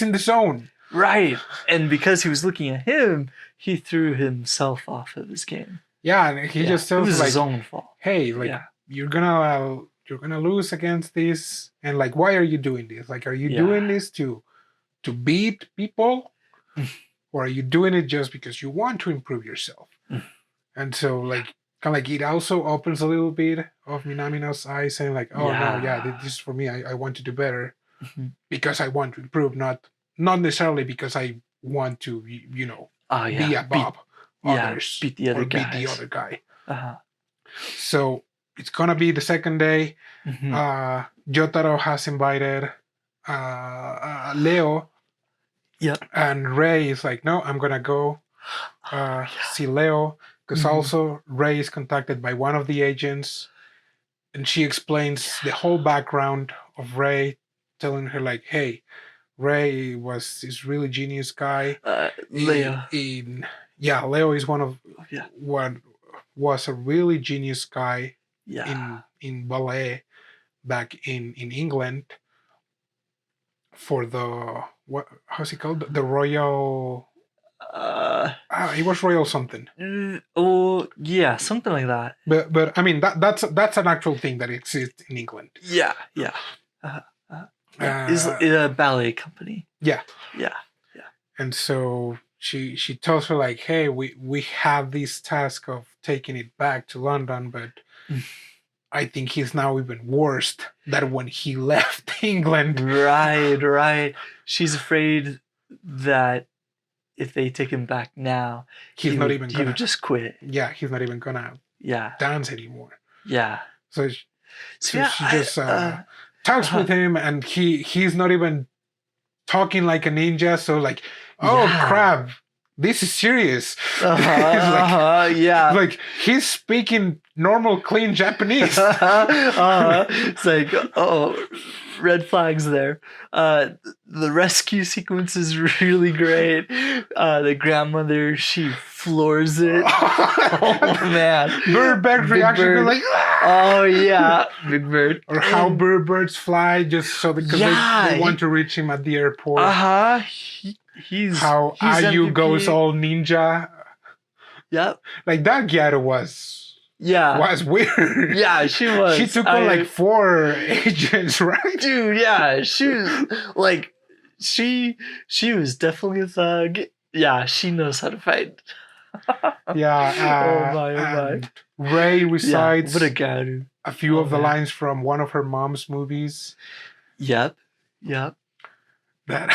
in the zone.
Right, and because he was looking at him, he threw himself off of his game.
Yeah, and he just tells
like, his own fault.
Hey, like you're gonna lose against this, and like, why are you doing this? Like, are you doing this to beat people? Or are you doing it just because you want to improve yourself? And so, like, kind of like it also opens a little bit of Minamino's eyes, saying like, "Oh no, this is for me. I want to do better because I want to improve, not necessarily because I want to, be above others,
beat the other
guy. Beat the other guy." So it's gonna be the second day. Jotaro has invited Leo.
Yep.
And Ray is like, "No, I'm gonna go see Leo," because also Ray is contacted by one of the agents, and she explains the whole background of Ray, telling her like, "Hey, Ray was this really genius guy.
Leo.
Leo is what was a really genius guy in ballet back in England for the." How's it called? The Royal. It was Royal something.
Something like that.
But I mean that's an actual thing that exists in England.
Yeah. Is a ballet company.
Yeah. And so she tells her like, "Hey, we have this task of taking it back to London, but I think he's now even worse than when he left England."
Right. She's afraid that if they take him back now, he would just quit.
Yeah, he's not even gonna dance anymore.
Yeah.
So she just talks with him, and he's not even talking like a ninja. So like, crap. This is serious. Like he's speaking normal, clean Japanese.
It's like, red flags there. The rescue sequence is really great. The grandmother, she floors it. Oh man,
Bird's reaction, like,
oh yeah, Big Bird.
Or how birds fly, just so because they want to reach him at the airport. He's Ayu MVP. Goes all ninja.
Yep.
Like that Gyaro was weird.
Yeah, she was.
She took on like 4 agents, right?
Dude, yeah. She was like, she was definitely a thug. Yeah, she knows how to fight.
Yeah.
Oh my.
And Ray
Yeah,
recites
what a garu.
a few
Oh,
of the
man.
lines from one of her mom's movies
Yep.
that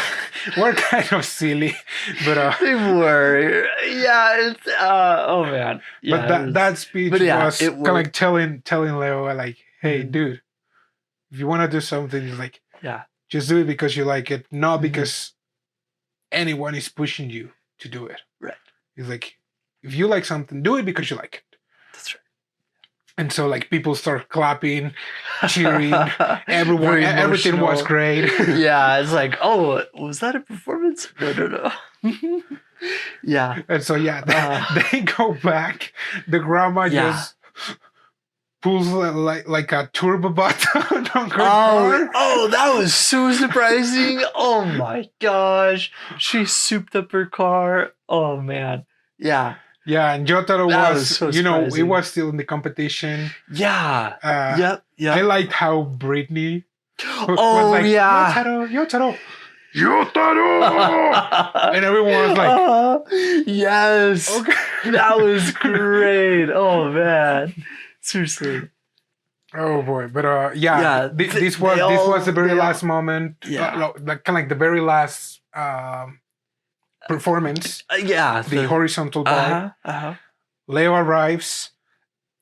were kind of silly, but
They were. Yeah, it's oh man. Yeah,
but that speech
but yeah,
was
it
kind of like telling Leo like, hey,
Mhm.
dude, if you want to do something, it's like,
yeah.
just do it because you like it, not
Mhm.
because anyone is pushing you to do it.
Right.
It's like, if you like something, do it because you like it.
That's right.
And so like people start clapping, cheering, everyone,
Very
everything was
emotional.
great.
Yeah, it's like, oh, was that a performance? No. Yeah.
And so yeah, they go back. The grandma
Yeah.
just pulls like a turbo button on her car.
Oh, that was so surprising. Oh my gosh. She souped up her car. Oh man. Yeah.
Yeah, and Jotaro
That
was,
was so
you know, he
surprising.
was still in the competition.
Yeah. Yep.
I liked how Britney was
Oh
like,
yeah.
Jotaro. And everyone was like,
yes.
okay.
That was great. Oh man. Seriously.
Oh boy, but this was the very last moment.
Yeah.
Like kind of like the very last performance.
Yeah.
The horizontal bar. Leo arrives,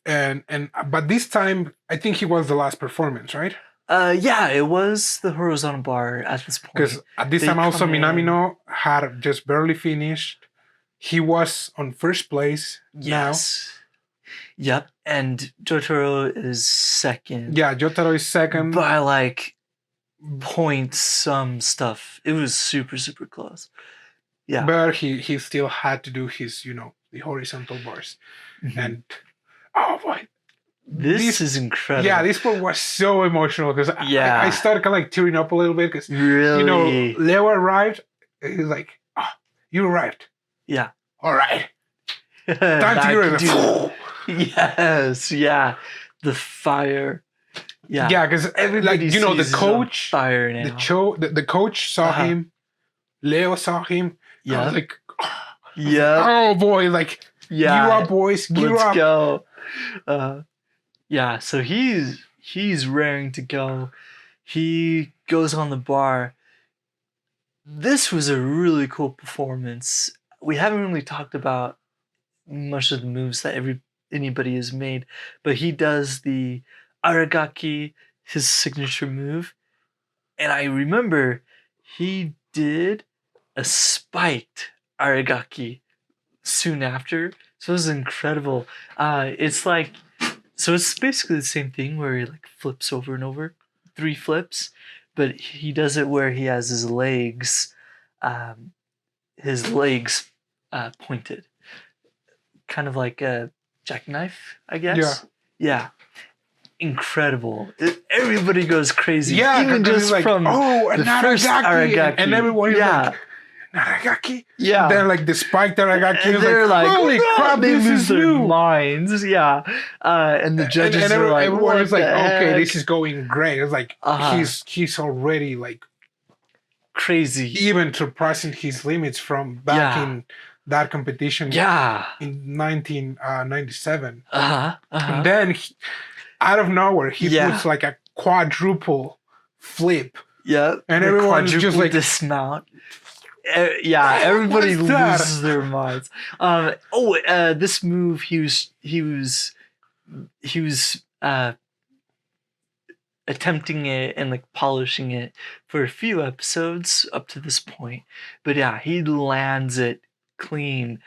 and but this time I think he was the last performance, right?
Yeah, it was the horizontal bar at this point.
Because at this time also Minamino had just barely finished. He was on first place.
Yes. Yep. And Jotaro is second.
Yeah, Jotaro is second.
By like point some stuff. It was super, super close. Yeah.
But he still had to do his, you know, the horizontal bars.
Mhm.
And oh boy.
This is incredible.
Yeah, this part was so emotional because
Yeah.
I started kind of like tearing up a little bit because
Really?
you know, Leo arrived. He's like, "Oh, you arrived.
Yeah.
All right. Time to do
Yes. Yeah. The fire. Yeah.
Yeah, because like you know, the coach,
fire now.
the coach saw him. Leo saw him.
Yeah.
I was like,
yeah.
oh boy, like gear up, boys, gear up.
Let's go. Yeah, so he's raring to go. He goes on the bar. This was a really cool performance. We haven't really talked about much of the moves that anybody has made, but he does the Arakagi, his signature move. And I remember he did a spiked Arakagi soon after. So it was incredible. It's like, so it's basically the same thing where he like flips over and over, 3 flips, but he does it where he has his legs pointed, kind of like a jackknife, I guess. Yeah. Incredible. Everybody goes crazy.
Yeah,
even just
like,
from
the first Aragaki. And everyone is like, Aragaki?
Yeah.
Then like the spiked Aragaki
and
is
they're like,
holy crap,
they
this
lose
is
their
new.
minds. Yeah. And the judges are like,
everyone is like, okay,
heck?
this is going great. It's like he's already like
crazy.
Even surpassing his limits from back in that competition in 1997. And then out of nowhere he puts like a quadruple flip.
Yeah.
And everyone's just like
dismount. Everybody loses their minds. This move he was attempting it and like polishing it for a few episodes up to this point. But yeah, he lands it clean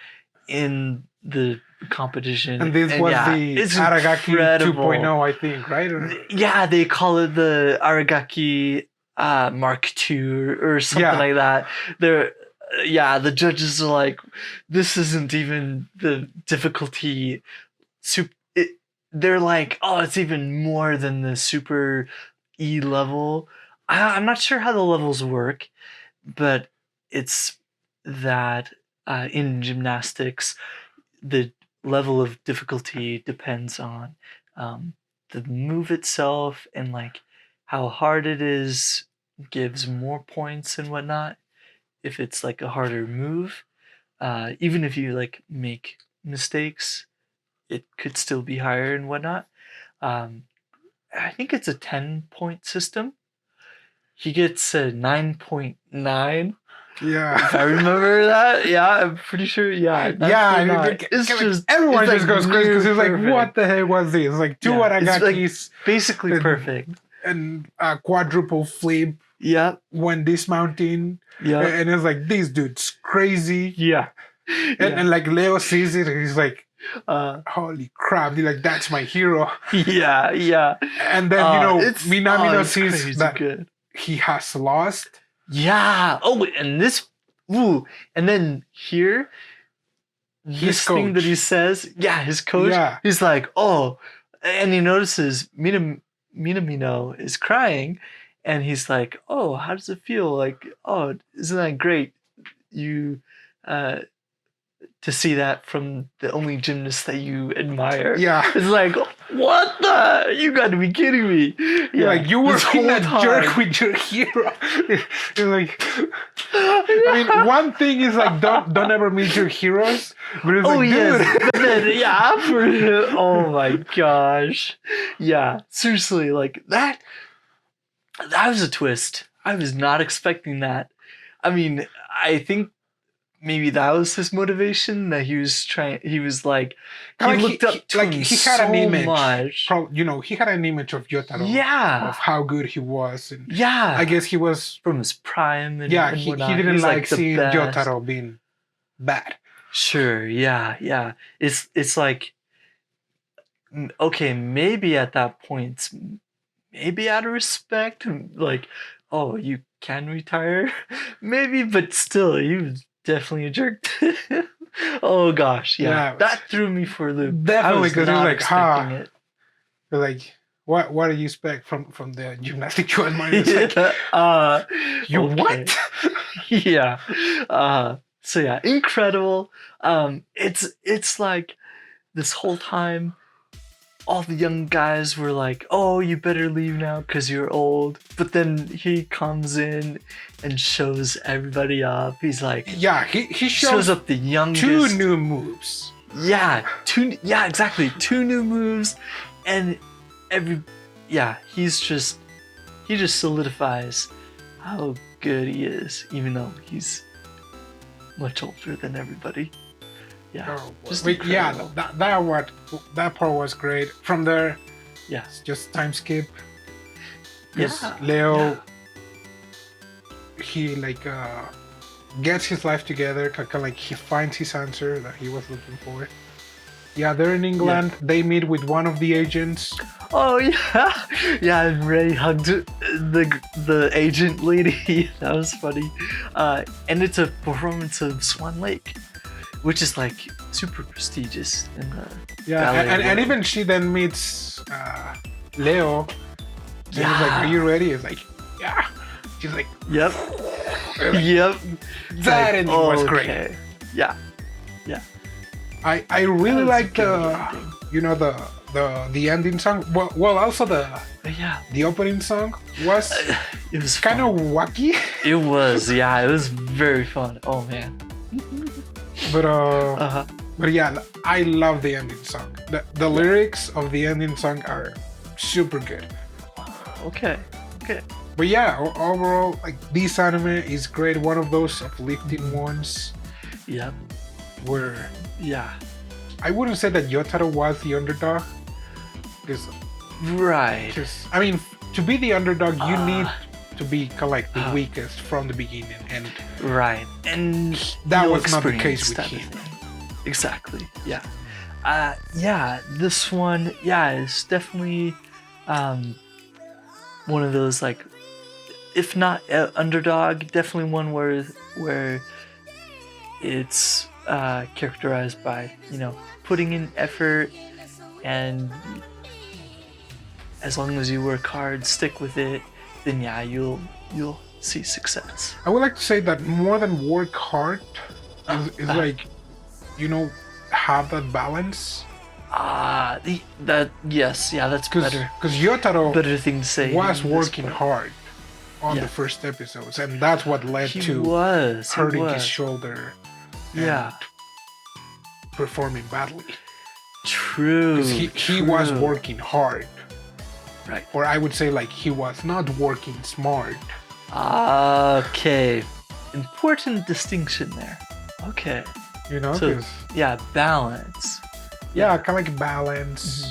in the competition.
And this was the Aragaki 2.0, I think, right?
Yeah, they call it the Aragaki Mark II or something like that. The judges are like, this isn't even the difficulty. They're like, oh, it's even more than the super E level. I'm not sure how the levels work, but it's that in gymnastics, the level of difficulty depends on the move itself and like how hard it is gives more points and whatnot if it's like a harder move. Even if you like make mistakes, it could still be higher and whatnot. I think it's a 10-point system. He gets a 9.9.
Yeah.
If I remember that, yeah, I'm pretty sure. Yeah,
it's just everyone just goes crazy because it's like, what the heck was this? Like two Arakagis,
basically perfect,
and a quadruple flip.
Yeah,
when dismounting.
Yeah,
and it's like this dude's crazy.
Yeah,
and like Leo sees it, and he's like, holy crap! He's like, that's my hero.
Yeah.
And then Minamino sees that he has lost.
Yeah. Oh, and and then here, this thing that he says, his coach, he's like, oh, and he notices Minamino is crying, and he's like, oh, how does it feel? Like, oh, isn't that great? You, to see that from the only gymnast that you admire.
Yeah.
It's like, what the? You got to be kidding me.
Yeah. Like, you were being that jerk with your hero. It's like, I mean, one thing is like, don't ever meet your heroes. But it's like, dude.
But then, oh my gosh. Yeah, seriously, like that was a twist. I was not expecting that. I mean, I think maybe that was his motivation, that he was like, he looked up to him
he had an image,
much.
He had an image of Jotaro.
Yeah.
Of how good he was. And
yeah.
I guess he was...
From his prime and
he didn't like seeing Jotaro being bad.
Sure, yeah. It's like, okay, maybe at that point, maybe out of respect, like, oh, you can retire? Maybe, but still, he was definitely a jerk. Oh gosh, yeah. That threw me for a loop.
Definitely, because
not
like,
expecting it.
Like, what do you expect from the gymnastic choice mind? You what?
Yeah. So yeah, incredible. It's like this whole time, all the young guys were like, oh, you better leave now because you're old. But then he comes in and shows everybody up. He's like,
he shows
up the youngest.
2 new moves.
Yeah, exactly. 2 new moves, and he just solidifies how good he is, even though he's much older than everybody. Yeah,
that part was great. From there,
it's
just time skip. Leo, he like gets his life together, kind of like he finds his answer that he was looking for. Yeah, they're in England. They meet with one of the agents.
Oh yeah, and Ray hugged the agent lady. That was funny. And it's a performance of Swan Lake, which is like super prestigious in the
and even she then meets Leo. And he's like, "Are you ready?" It's like, "Yeah." She's like,
"Yep, yep."
That ending was great.
Yeah.
I really like the ending song. Well, also the opening song was
it was
kind of wacky.
It was it was very fun. Oh man.
But yeah, I love the ending song. The lyrics of the ending song are super good.
Okay.
But yeah, overall, like, this anime is great. One of those uplifting ones.
Yep.
Where
yeah,
I wouldn't say that Jotaro was the underdog, because I mean, to be the underdog, you need to be kind of like the weakest from the beginning, and
and
that was not the case with him.
Exactly. Yeah. This one, is definitely one of those, like, if not underdog, definitely one where it's characterized by, putting in effort, and as long as you work hard, stick with it, then you'll see success.
I would like to say that more than work hard is like, have that balance.
That's better.
Because Jotaro
better thing to say
was working hard. on
Yeah.
the first episodes, and that's what led
He
to
was.
hurting
he was.
his shoulder.
Yeah.
And performing badly.
True.
Because he was
true.
working hard.
Right.
Or I would say like he was not working smart.
Okay. Important distinction there. Okay.
You know?
So,
'Cause-
yeah, balance.
yeah, kind of like balance.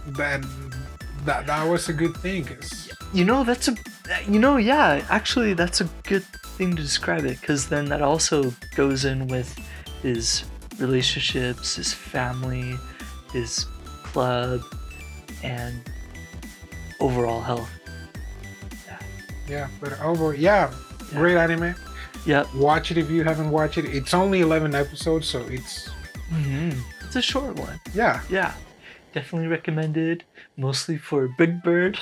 Then that was a good thing. 'Cause
Actually, that's a good thing to describe it, because then that also goes in with his relationships, his family, his club, and overall health.
yeah, but overall, yeah, great anime.
Yep.
Watch it if you haven't watched it. It's only 11 episodes, so it's
It's a short one.
yeah.
Yeah. Definitely recommended, mostly for Big Bird,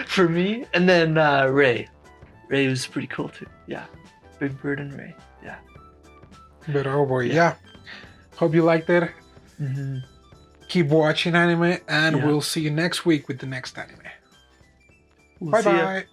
for me, and then Ray. Ray was pretty cool too. Yeah. Big Bird and Ray. Yeah.
But oh boy, yeah. Hope you liked it.
Mm-hmm.
Keep watching anime, and
Yeah.
we'll see you next week with the next anime.
We'll
Bye
see ya.
bye.